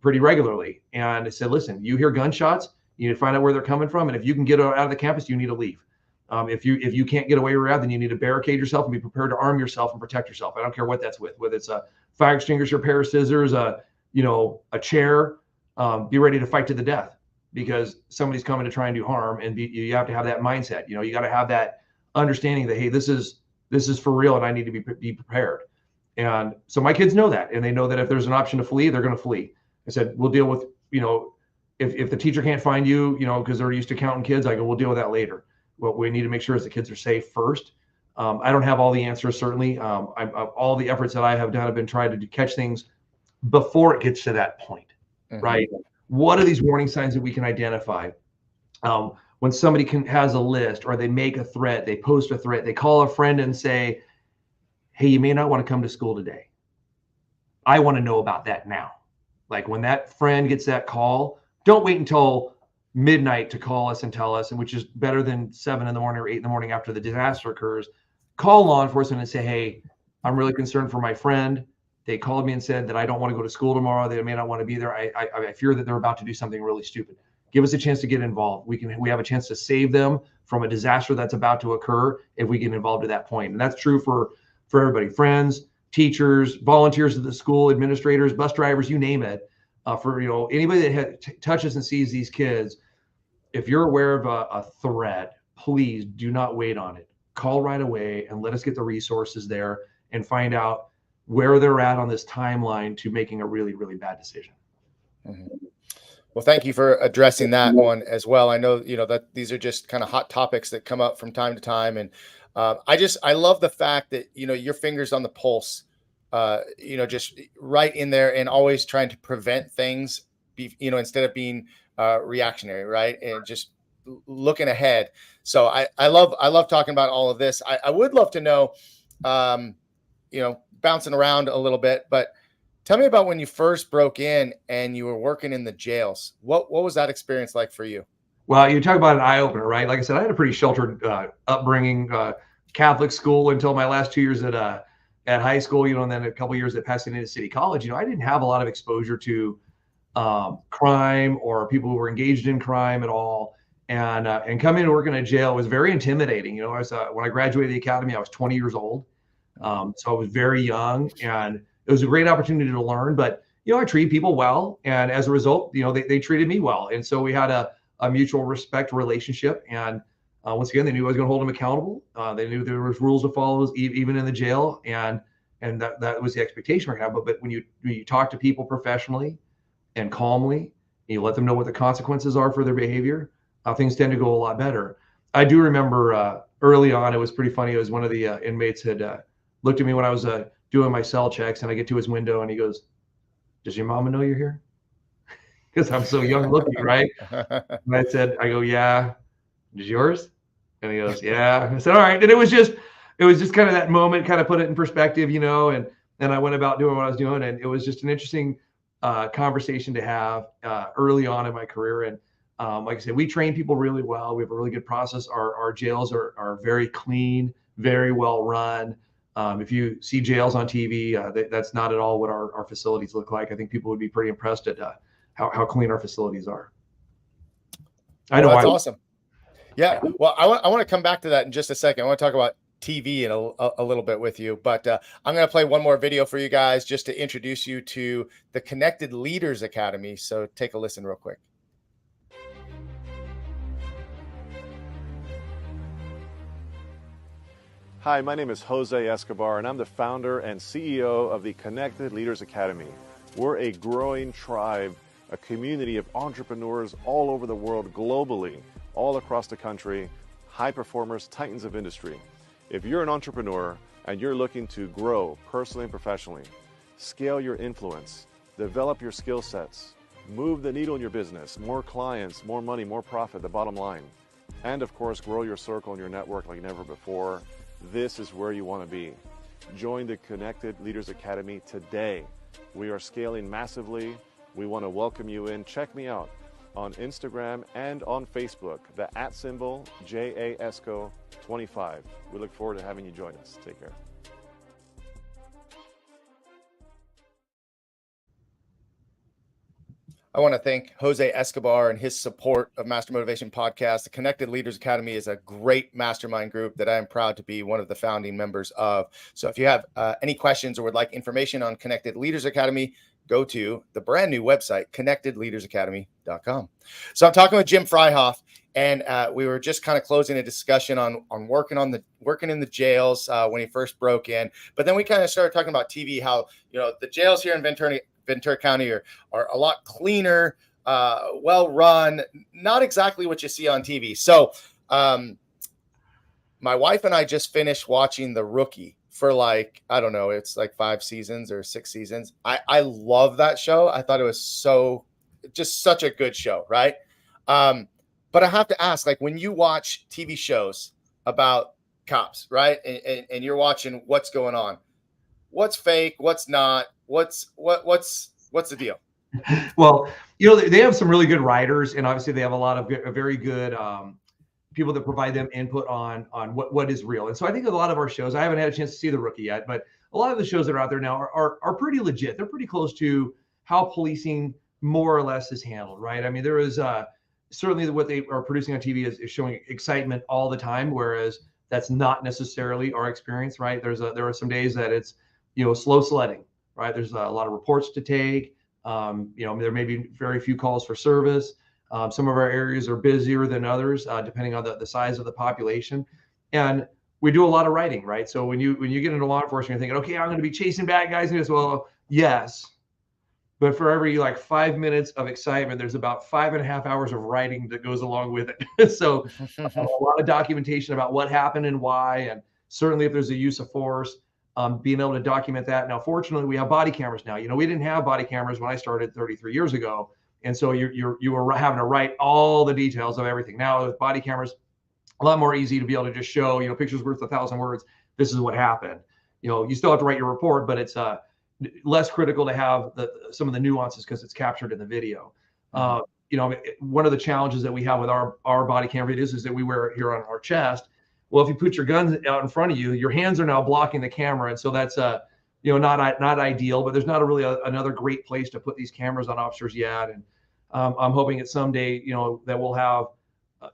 pretty regularly. And I said, listen, you hear gunshots, you need to find out where they're coming from. And if you can get out of the campus, you need to leave. If you can't get away where you're at, then you need to barricade yourself and be prepared to arm yourself and protect yourself. I don't care what that's with, whether it's a fire extinguisher, a pair of scissors, a chair. Be ready to fight to the death, because somebody's coming to try and do harm, and you have to have that mindset. You got to have that understanding that, hey, this is for real, and I need to be prepared. And so my kids know that, and they know that if there's an option to flee, they're going to flee. I said, we'll deal with, if the teacher can't find you, because they're used to counting kids, I go, we'll deal with that later. What we need to make sure is the kids are safe first. I don't have all the answers, certainly. All the efforts that I have done have been trying to catch things before it gets to that point. Right? What are these warning signs that we can identify? When somebody has a list, or they make a threat, they post a threat, they call a friend and say, hey, you may not want to come to school today. I want to know about that now. Like when that friend gets that call, don't wait until midnight to call us and tell us, and which is better than 7 in the morning or 8 in the morning after the disaster occurs. Call law enforcement and say, hey, I'm really concerned for my friend. They called me and said that I don't want to go to school tomorrow. They may not want to be there. I fear that they're about to do something really stupid. Give us a chance to get involved. We have a chance to save them from a disaster that's about to occur if we get involved at that point. And that's true for everybody: friends, teachers, volunteers at the school, administrators, bus drivers, you name it. For anybody that touches and sees these kids, if you're aware of a threat, please do not wait on it. Call right away and let us get the resources there and find out where they're at on this timeline to making a really, really bad decision. Well, thank you for addressing that one as well. I know, that these are just kind of hot topics that come up from time to time. And I love the fact that, your fingers on the pulse, just right in there and always trying to prevent things, instead of being reactionary, right? And just looking ahead. So I love talking about all of this. I would love to know, bouncing around a little bit, but Tell me about when you first broke in and you were working in the jails. What was that experience like for you? Well, you talk about an eye opener, right? Like I said, I had a pretty sheltered upbringing, Catholic school until my last 2 years at high school, and then a couple years at Pasadena City College. I didn't have a lot of exposure to crime or people who were engaged in crime at all. And coming to work in a jail was very intimidating. I was when I graduated the academy, I was 20 years old, so I was very young, and it was a great opportunity to learn. But I treated people well, and as a result, they treated me well, and so we had a mutual respect relationship. And once again, they knew I was going to hold them accountable. They knew there was rules to follow, even in the jail, and that was the expectation right now. But when you talk to people professionally and calmly, and you let them know what the consequences are for their behavior, things tend to go a lot better. I do remember early on, it was pretty funny. It was one of the inmates had looked at me when I was doing my cell checks, and I get to his window, and he goes, "Does your mama know you're here?" Because I'm so young looking, right? And I go, "Yeah." "Is yours?" And he goes, "Yeah." I said, "All right." And it was just kind of that moment, kind of put it in perspective, and then I went about doing what I was doing. And it was just an interesting conversation to have early on in my career. And like I said, we train people really well. We have a really good process. Our jails are very clean, very well run. If you see jails on TV, that's not at all what our facilities look like. I think people would be pretty impressed at how clean our facilities are. I know that's awesome. Yeah. Well, I want to come back to that in just a second. I want to talk about TV in a little bit with you, but I'm going to play one more video for you guys just to introduce you to the Connected Leaders Academy. So take a listen real quick. Hi, my name is Jose Escobar, and I'm the founder and CEO of the Connected Leaders Academy. We're a growing tribe, a community of entrepreneurs all over the world, globally, all across the country, high performers, titans of industry. If you're an entrepreneur and you're looking to grow personally and professionally, scale your influence, develop your skill sets, move the needle in your business, more clients, more money, more profit, the bottom line, and of course, grow your circle and your network like never before, this is where you want to be. Join the Connected Leaders Academy today. We are scaling massively. We want to welcome you in. Check me out on Instagram and on Facebook, the @ JAESCO25. We look forward to having you join us. Take care. I want to thank Jose Escobar and his support of Master Motivation Podcast. The Connected Leaders Academy is a great mastermind group that I am proud to be one of the founding members of. So if you have any questions or would like information on Connected Leaders Academy, go to the brand new website, connectedleadersacademy.com. So I'm talking with Jim Fryhoff, and we were just kind of closing a discussion on working in the jails when he first broke in. But then we kind of started talking about TV, how the jails here in Ventura County are a lot cleaner, well run, not exactly what you see on TV. So my wife and I just finished watching The Rookie for I don't know, it's like 5 seasons or 6 seasons. I love that show. I thought it was just such a good show, right? But I have to ask, when you watch TV shows about cops, right? And you're watching what's going on, what's fake, what's not, what's the deal? Well, they have some really good writers, and obviously they have a lot of very good people that provide them input on what is real. And so I think a lot of our shows, I haven't had a chance to see The Rookie yet, but a lot of the shows that are out there now are pretty legit. They're pretty close to how policing more or less is handled, right? I mean, there is certainly what they are producing on TV is showing excitement all the time, whereas that's not necessarily our experience, right? There are some days that it's slow sledding, right? There's a lot of reports to take. There may be very few calls for service. Some of our areas are busier than others, depending on the size of the population. And we do a lot of writing, right? So when you get into law enforcement, you're thinking, okay, I'm going to be chasing bad guys. And well, yes. But for every 5 minutes of excitement, there's about 5.5 hours of writing that goes along with it. So a lot of documentation about what happened and why. And certainly if there's a use of force, being able to document that. Now, fortunately, we have body cameras now. We didn't have body cameras when I started 33 years ago. And so you were having to write all the details of everything. Now with body cameras, a lot more easy to be able to just show, pictures worth 1,000 words. This is what happened. You still have to write your report, but it's less critical to have some of the nuances because it's captured in the video. One of the challenges that we have with our body cam videos is that we wear it here on our chest. Well, if you put your guns out in front of you, your hands are now blocking the camera, and so that's not ideal. But there's not another great place to put these cameras on officers yet. And I'm hoping that someday that we'll have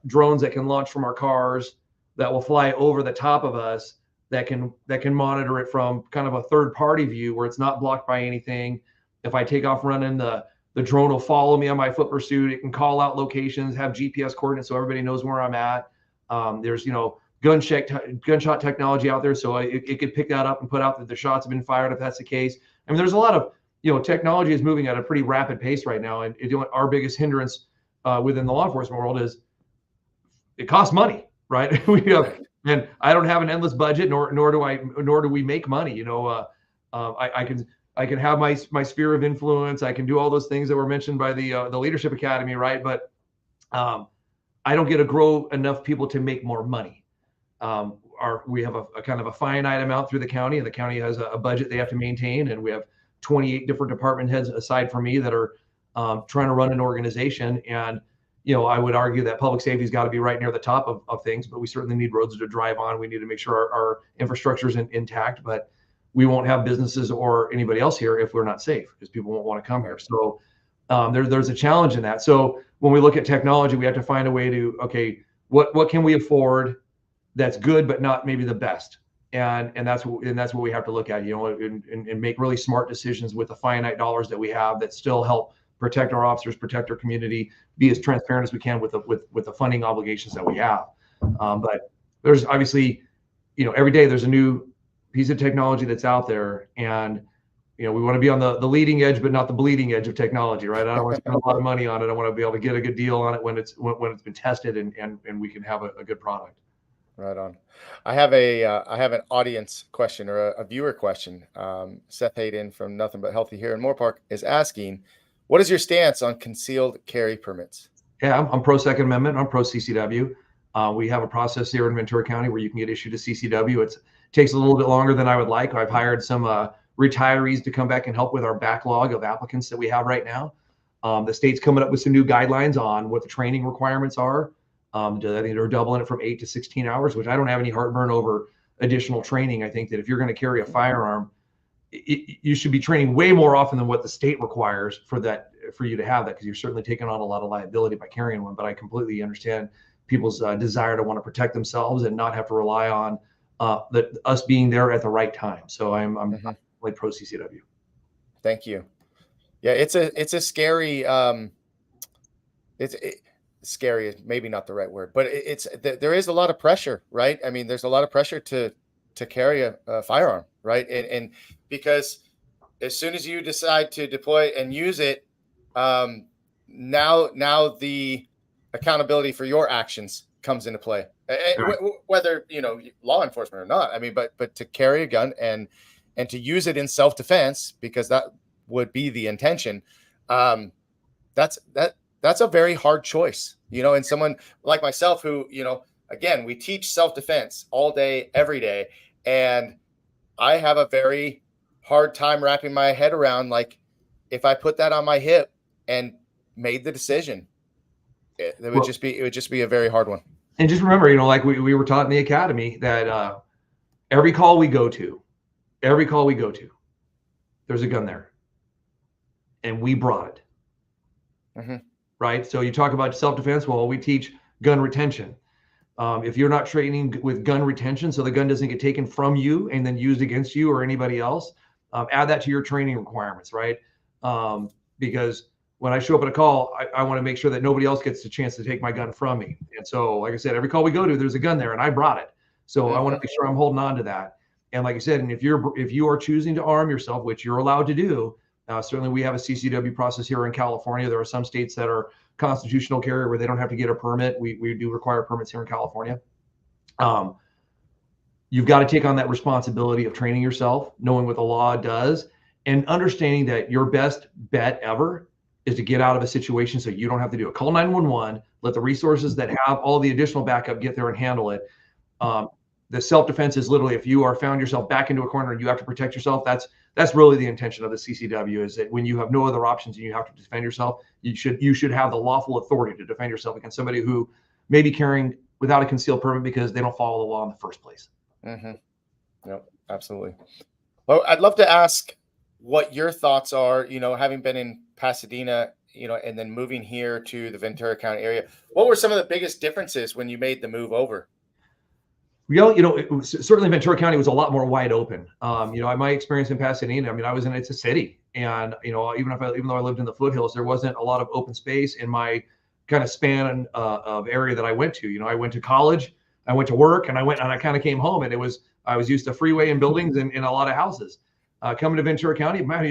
drones that can launch from our cars that will fly over the top of us that can monitor it from kind of a third party view where it's not blocked by anything. If I take off running, the drone will follow me on my foot pursuit. It can call out locations, have GPS coordinates so everybody knows where I'm at. There's gunshot technology out there, so it could pick that up and put out that the shots have been fired if that's the case. I mean, there's a lot of technology is moving at a pretty rapid pace right now, and our biggest hindrance within the law enforcement world is it costs money, right? And I don't have an endless budget, nor do we make money. I can have my sphere of influence. I can do all those things that were mentioned by the Leadership Academy, right? But I don't get to grow enough people to make more money. We have a kind of a finite amount through the county, and the county has a budget they have to maintain, and we have 28 different department heads aside from me that are trying to run an organization. And I would argue that public safety's got to be right near the top of things, but we certainly need roads to drive on. We need to make sure our infrastructure is intact, but we won't have businesses or anybody else here if we're not safe, because people won't want to come here. So there's a challenge in that. So when we look at technology, we have to find a way to, okay, what can we afford that's good, but not maybe the best. And that's what we have to look at, and make really smart decisions with the finite dollars that we have that still help protect our officers, protect our community, be as transparent as we can with the funding obligations that we have. But there's obviously, every day there's a new piece of technology that's out there, and we want to be on the leading edge, but not the bleeding edge of technology, right? I don't want to spend a lot of money on it. I want to be able to get a good deal on it when it's been tested and we can have a good product. Right on. I have an audience question or a viewer question. Seth Hayden from Nothing But Healthy here in Moore Park is asking, what is your stance on concealed carry permits? Yeah, I'm pro Second Amendment. I'm pro CCW. We have a process here in Ventura County where you can get issued a CCW. It takes a little bit longer than I would like. I've hired some retirees to come back and help with our backlog of applicants that we have right now. The state's coming up with some new guidelines on what the training requirements are. I think they're doubling it from 8 to 16 hours, which I don't have any heartburn over additional training. I think that if you're going to carry a firearm, you should be training way more often than what the state requires for you to have that, because you're certainly taking on a lot of liability by carrying one. But I completely understand people's desire to want to protect themselves and not have to rely on us being there at the right time. So I'm like pro CCW. Thank you. Yeah, it's a scary. Scary is maybe not the right word, but there is a lot of pressure, right? I mean, there's a lot of pressure to carry a firearm, right? And because as soon as you decide to deploy and use it, now the accountability for your actions comes into play, whether law enforcement or not. I mean, but to carry a gun and to use it in self-defense, because that would be the intention. That's a very hard choice, and someone like myself who, again, we teach self-defense all day, every day. And I have a very hard time wrapping my head around, like, if I put that on my hip and made the decision, it would just be a very hard one. And just remember, like we were taught in the academy that every call we go to, there's a gun there, and we brought it. Mm-hmm. Right. So you talk about self-defense. Well, we teach gun retention. If you're not training with gun retention, so the gun doesn't get taken from you and then used against you or anybody else, add that to your training requirements, right? Because when I show up at a call, I want to make sure that nobody else gets the chance to take my gun from me. And so, like I said, every call we go to, there's a gun there, and I brought it. So I want to make sure I'm holding on to that. And like I said, and if you are choosing to arm yourself, which you're allowed to do, certainly we have a CCW process here in California. There are some states that are constitutional carry where they don't have to get a permit. We do require permits here in California. You've got to take on that responsibility of training yourself, knowing what the law does, and understanding that your best bet ever is to get out of a situation so you don't have to do it. Call 911, let the resources that have all the additional backup get there and handle it. The self-defense is literally, if you are found yourself back into a corner and you have to protect yourself, that's that's really the intention of the CCW, is that when you have no other options and you have to defend yourself, you should have the lawful authority to defend yourself against somebody who may be carrying without a concealed permit because they don't follow the law in the first place. Yep, absolutely. Well, I'd love to ask what your thoughts are, having been in Pasadena, and then moving here to the Ventura County area. What were some of the biggest differences when you made the move over? Certainly Ventura County was a lot more wide open. My experience in Pasadena, it's a city, and even though I lived in the foothills, there wasn't a lot of open space in my kind of span of area that I went to. I went to college, I went to work, and I kind of came home, and I was used to freeway and buildings and a lot of houses. Coming to Ventura County, man,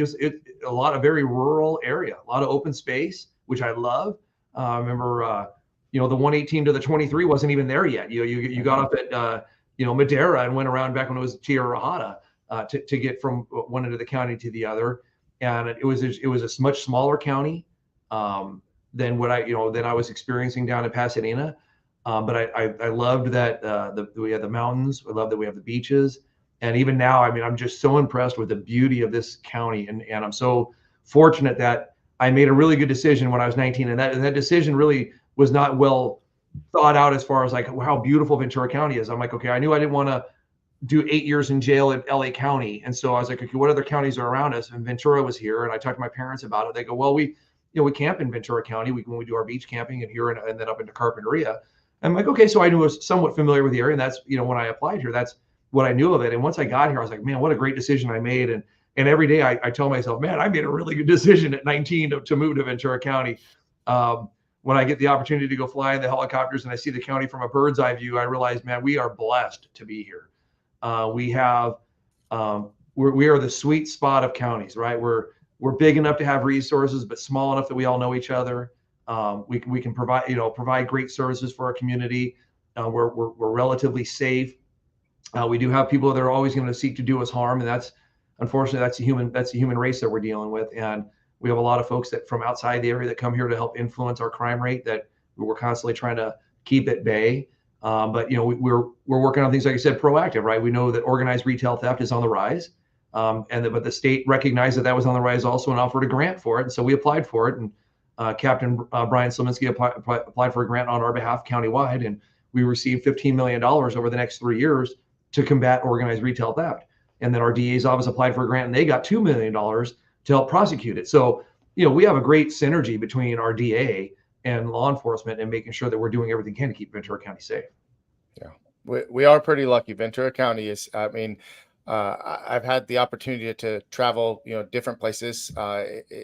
a lot of very rural area, a lot of open space, which I love. I remember, the 118 to the 23 wasn't even there yet. You got up at, Madera and went around back when it was Tierra Rajada to get from one end of the county to the other. And it was a much smaller county than what I was experiencing down in Pasadena. But I loved that we had the mountains. I love that we have the beaches. And even now, I'm just so impressed with the beauty of this county. And I'm so fortunate that I made a really good decision when I was 19. And that decision really was not well thought out as far as like how beautiful Ventura County is. I'm like, okay, I knew I didn't want to do 8 years in jail in LA County. And so I was like, okay, what other counties are around us? And Ventura was here. And I talked to my parents about it. They go, well, we camp in Ventura County. When we do our beach camping and here and then up into Carpinteria. I'm like, okay, so I was somewhat familiar with the area. And that's, when I applied here, that's what I knew of it. And once I got here, I was like, man, what a great decision I made. And every day I tell myself, man, I made a really good decision at 19 to move to Ventura County. When I get the opportunity to go fly in the helicopters and I see the county from a bird's eye view, I realize, man, we are blessed to be here. We are the sweet spot of counties, right? We're big enough to have resources, but small enough that we all know each other. We can provide great services for our community. We're relatively safe. We do have people that are always going to seek to do us harm, and unfortunately that's the human race that we're dealing with. And we have a lot of folks that from outside the area that come here to help influence our crime rate that we're constantly trying to keep at bay. But we're working on things, like I said, proactive, right? We know that organized retail theft is on the rise, but the state recognized that was on the rise also and offered a grant for it, and so we applied for it. And Captain Brian Slominski applied for a grant on our behalf countywide, and we received $15 million over the next 3 years to combat organized retail theft. And then our DA's office applied for a grant, and they got $2 million to help prosecute it. So, we have a great synergy between our DA and law enforcement and making sure that we're doing everything we can to keep Ventura County safe. Yeah, we are pretty lucky. Ventura County is, I've had the opportunity to travel, different places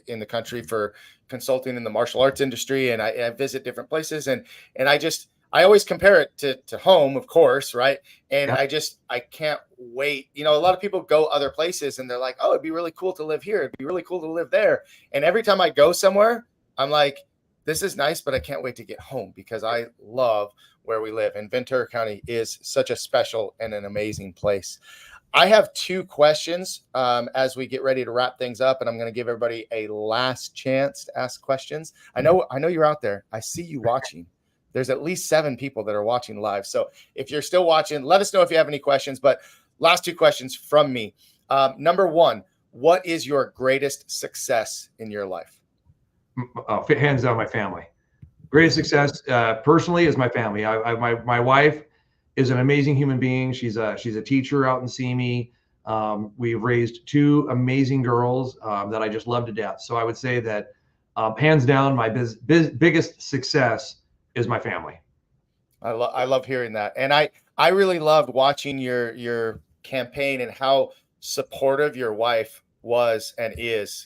in the country for consulting in the martial arts industry. And I visit different places and I always compare it to home, of course. Right. And yeah. I can't wait. A lot of people go other places and they're like, oh, it'd be really cool to live here. It'd be really cool to live there. And every time I go somewhere, I'm like, this is nice, but I can't wait to get home because I love where we live. And Ventura County is such a special and an amazing place. I have 2 questions as we get ready to wrap things up, and I'm going to give everybody a last chance to ask questions. I know you're out there. I see you watching. There's at least 7 people that are watching live. So if you're still watching, let us know if you have any questions. But last 2 questions from me. Number 1, what is your greatest success in your life? Hands down, my family. Greatest success personally is my family. My wife is an amazing human being. She's a teacher out in Simi. We've raised 2 amazing girls that I just love to death. So I would say that hands down, my biggest success is my family. I love hearing that. And I really loved watching your campaign and how supportive your wife was and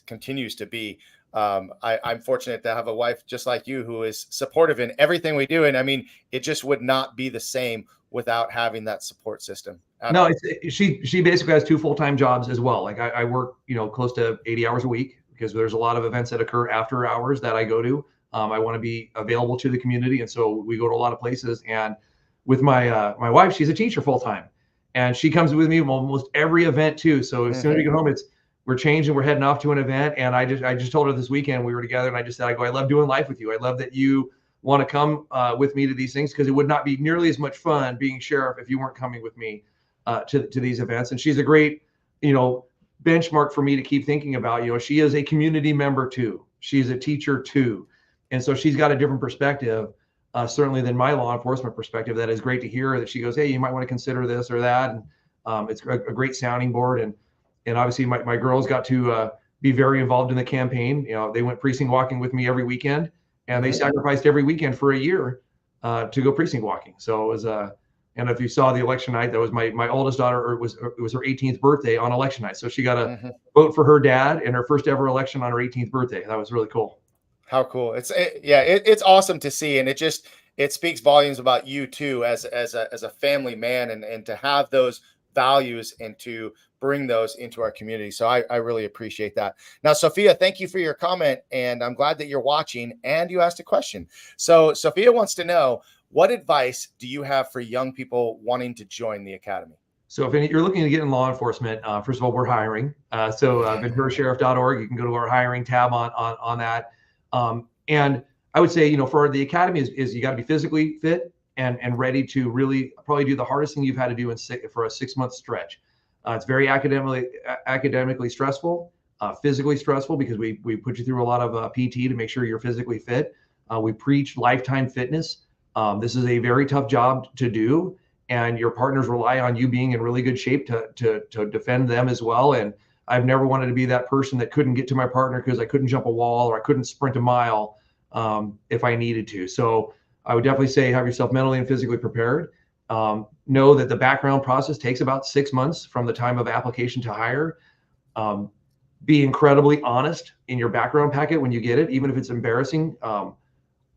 continues to be. I'm fortunate to have a wife just like you who is supportive in everything we do. And it just would not be the same without having that support system. No, she basically has 2 full-time jobs as well. Like I work, close to 80 hours a week because there's a lot of events that occur after hours that I go to. I want to be available to the community. And so we go to a lot of places. And with my wife, she's a teacher full-time and she comes with me almost every event too. So as soon as we get home, we're changing, we're heading off to an event. And I just told her this weekend we were together and I just said, I love doing life with you. I love that you want to come with me to these things because it would not be nearly as much fun being sheriff if you weren't coming with me to these events. And she's a great, benchmark for me to keep thinking about. She is a community member too. She's a teacher too. And so she's got a different perspective, certainly than my law enforcement perspective. That is great to hear that she goes, hey, you might want to consider this or that. And it's a great sounding board. And obviously my girls got to be very involved in the campaign. They went precinct walking with me every weekend, and they sacrificed every weekend for a year to go precinct walking. So it was and if you saw the election night, that was my oldest daughter, it was her 18th birthday on election night. So she got to vote for her dad in her first ever election on her 18th birthday. That was really cool. How cool. It's awesome to see. And it speaks volumes about you too, as a family man, and to have those values and to bring those into our community. So I really appreciate that. Now, Sophia, thank you for your comment. And I'm glad that you're watching and you asked a question. So Sophia wants to know, what advice do you have for young people wanting to join the Academy? So if you're looking to get in law enforcement, first of all, we're hiring. So VenturaSheriff.org, you can go to our hiring tab on that. And I would say, for the Academy is you got to be physically fit and ready to really probably do the hardest thing you've had to do for a 6-month stretch. It's very academically stressful, physically stressful, because we put you through a lot of PT to make sure you're physically fit. We preach lifetime fitness. This is a very tough job to do, and your partners rely on you being in really good shape to defend them as well. And I've never wanted to be that person that couldn't get to my partner because I couldn't jump a wall or I couldn't sprint a mile if I needed to. So I would definitely say have yourself mentally and physically prepared. Know that the background process takes about 6 months from the time of application to hire. Be incredibly honest in your background packet when you get it, even if it's embarrassing.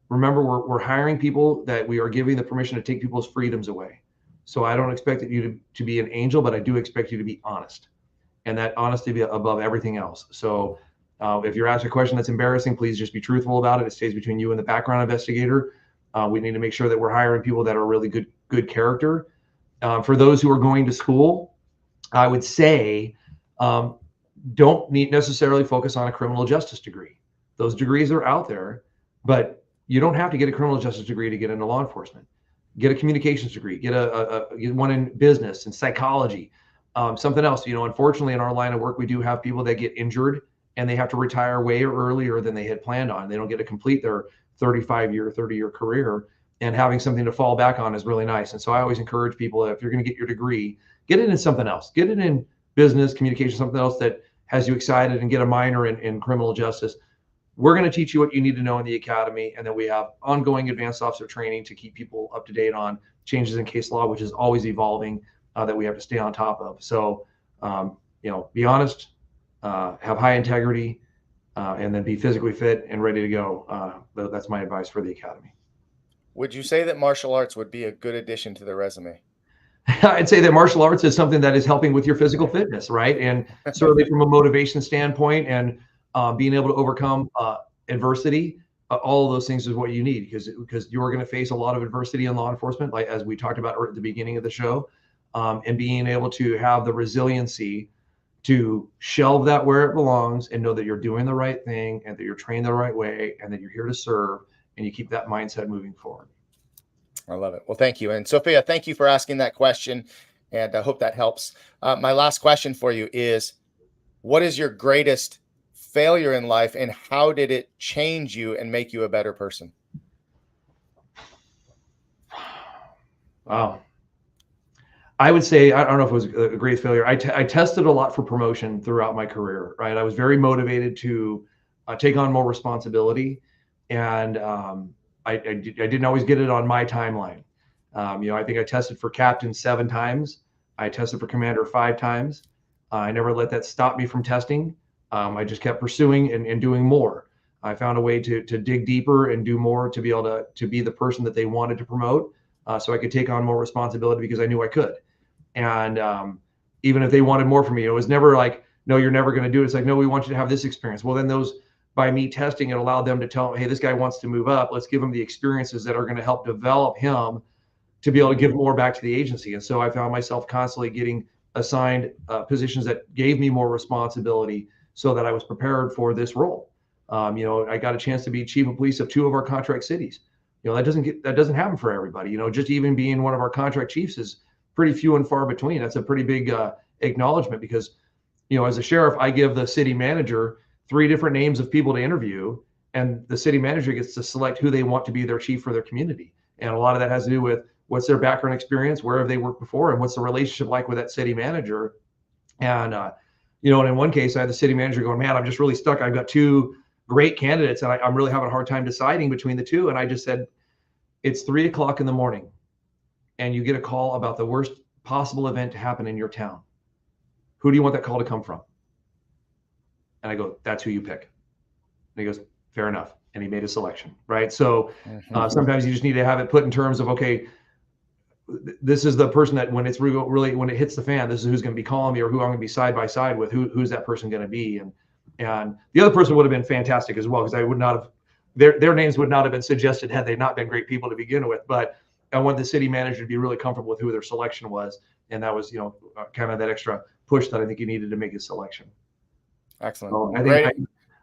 Remember, we're hiring people that we are giving the permission to take people's freedoms away. So I don't expect you to be an angel, but I do expect you to be honest, and that honesty be above everything else. So if you're asked a question that's embarrassing, please just be truthful about it. It stays between you and the background investigator. We need to make sure that we're hiring people that are really good character. For those who are going to school, I would say don't necessarily focus on a criminal justice degree. Those degrees are out there, but you don't have to get a criminal justice degree to get into law enforcement. Get a communications degree, get one in business and psychology, something else. Unfortunately, in our line of work, we do have people that get injured and they have to retire way earlier than they had planned on. They don't get to complete their 30-year career, and having something to fall back on is really nice. And so I always encourage people, if you're going to get your degree, get it in something else. Get it in business, communication, something else that has you excited, and get a minor in criminal justice. We're going to teach you what you need to know in the Academy, and then we have ongoing advanced officer training to keep people up to date on changes in case law, which is always evolving, that we have to stay on top of. So, be honest, have high integrity, and then be physically fit and ready to go. That's my advice for the Academy. Would you say that martial arts would be a good addition to the resume? I'd say that martial arts is something that is helping with your physical fitness, right? And certainly from a motivation standpoint, and being able to overcome adversity, all of those things is what you need, because you're going to face a lot of adversity in law enforcement, like as we talked about at the beginning of the show, and being able to have the resiliency to shelve that where it belongs and know that you're doing the right thing and that you're trained the right way and that you're here to serve, and you keep that mindset moving forward. I love it. Well, thank you. And Sophia, thank you for asking that question, and I hope that helps. My last question for you is, what is your greatest failure in life, and how did it change you and make you a better person? Wow. I would say, I don't know if it was a great failure. I tested a lot for promotion throughout my career, right? I was very motivated to take on more responsibility, and I didn't always get it on my timeline. I think I tested for captain 7 times. I tested for commander 5 times. I never let that stop me from testing. I just kept pursuing and doing more. I found a way to dig deeper and do more to be able to be the person that they wanted to promote, so I could take on more responsibility because I knew I could. And even if they wanted more from me, it was never like, no, you're never going to do it. It's like, no, we want you to have this experience. Well, then by me testing, it allowed them to tell, hey, this guy wants to move up. Let's give him the experiences that are going to help develop him to be able to give more back to the agency. And so I found myself constantly getting assigned positions that gave me more responsibility so that I was prepared for this role. I got a chance to be chief of police of 2 of our contract cities. That doesn't happen for everybody. Just even being one of our contract chiefs is pretty few and far between. That's a pretty big acknowledgement, because as a sheriff, I give the city manager 3 different names of people to interview, and the city manager gets to select who they want to be their chief for their community. And a lot of that has to do with what's their background experience, where have they worked before, and what's the relationship like with that city manager. And, and in one case, I had the city manager going, man, I'm just really stuck. I've got 2 great candidates, and I'm really having a hard time deciding between the 2. And I just said, it's 3:00 in the morning, and you get a call about the worst possible event to happen in your town. Who do you want that call to come from? And I go, that's who you pick. And he goes, fair enough. And he made a selection, right? So sometimes you just need to have it put in terms of, okay, this is the person that when it's really when it hits the fan, this is who's going to be calling me, or who I'm going to be side by side with. Who's that person going to be? And the other person would have been fantastic as well, because I would not have, their names would not have been suggested had they not been great people to begin with. But I want the city manager to be really comfortable with who their selection was, and that was kind of that extra push that I think you needed to make a selection. Excellent. So I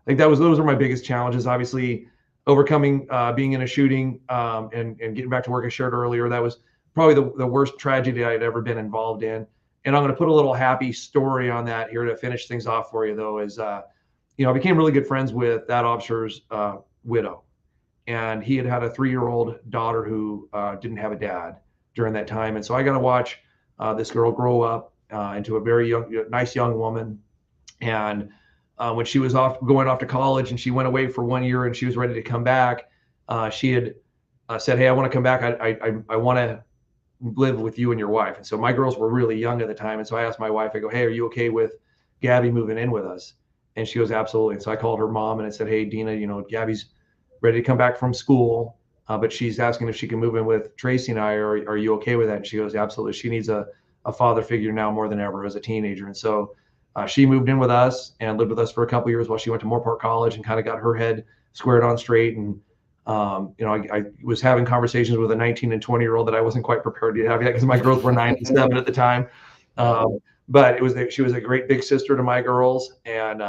think those were my biggest challenges. Obviously, overcoming being in a shooting and getting back to work I shared earlier. That was probably the worst tragedy I'd ever been involved in. And I'm going to put a little happy story on that here to finish things off for you, though, is, I became really good friends with that officer's widow. And he had a 3-year-old daughter who didn't have a dad during that time. And so I got to watch this girl grow up into a very nice young woman. And when she was going off to college, and she went away for 1 year and she was ready to come back, she had said, hey, I want to come back. I want to live with you and your wife. And so my girls were really young at the time. And so I asked my wife, I go, hey, are you okay with Gabby moving in with us? And she goes, absolutely. And so I called her mom and I said, hey, Dina, Gabby's ready to come back from school, but she's asking if she can move in with Traci and I. Are you okay with that? And she goes, absolutely. She needs a father figure now more than ever as a teenager. And so she moved in with us and lived with us for a couple of years while she went to Moorpark College and kind of got her head squared on straight. And I was having conversations with a 19 and 20-year-old that I wasn't quite prepared to have yet, because my girls were 9 and 7 at the time. But she was a great big sister to my girls. And,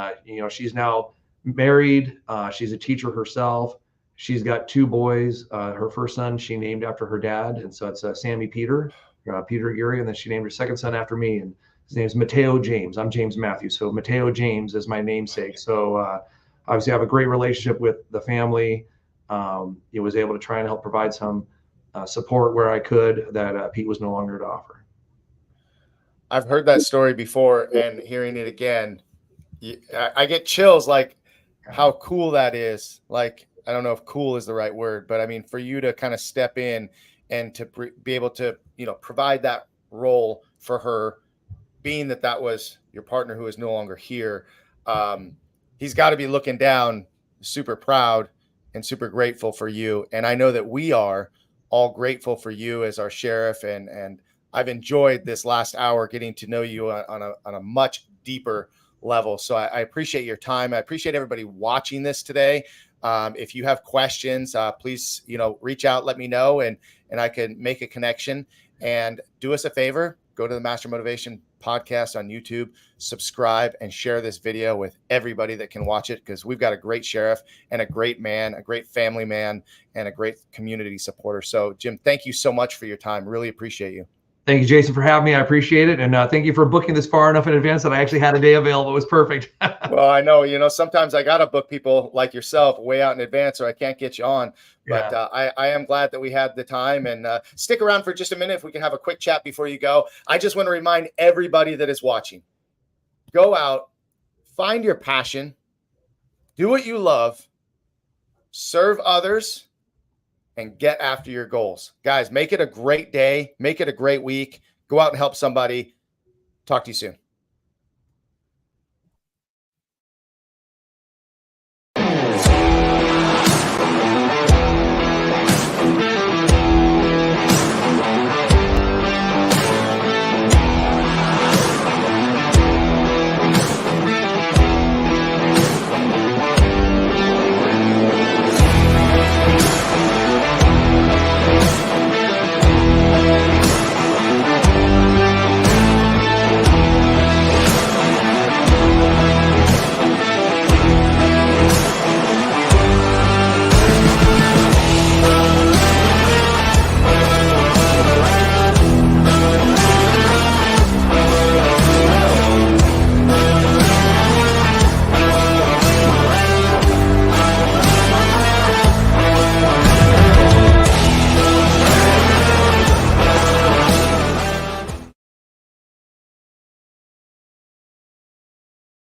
she's now married. She's a teacher herself. She's got 2 boys. Her first son, she named after her dad. And so it's Sammy Peter Geary. And then she named her second son after me. And his name's Mateo James. I'm James Matthew. So Mateo James is my namesake. So obviously I have a great relationship with the family. Was able to try and help provide some support where I could that Pete was no longer to offer. I've heard that story before, and hearing it again, I get chills, like how cool that is. Like, I don't know if cool is the right word, but I mean, for you to kind of step in and to be able to, provide that role for her, being that was your partner who is no longer here. He's got to be looking down, super proud and super grateful for you. And I know that we are all grateful for you as our sheriff. And I've enjoyed this last hour getting to know you on a much deeper level. So I appreciate your time. I appreciate everybody watching this today. If you have questions, please, reach out, let me know, and I can make a connection. And do us a favor, go to the Master Motivation podcast on YouTube, subscribe, and share this video with everybody that can watch it, because we've got a great sheriff and a great man, a great family man, and a great community supporter. So Jim, thank you so much for your time. Really appreciate you. Thank you, Jason, for having me. I appreciate it. And thank you for booking this far enough in advance that I actually had a day available. It was perfect. Well, I know, sometimes I got to book people like yourself way out in advance, or I can't get you on. But I am glad that we had the time. And stick around for just a minute if we can have a quick chat before you go. I just want to remind everybody that is watching, go out, find your passion, do what you love, serve others, and get after your goals. Guys, make it a great day. Make it a great week. Go out and help somebody. Talk to you soon.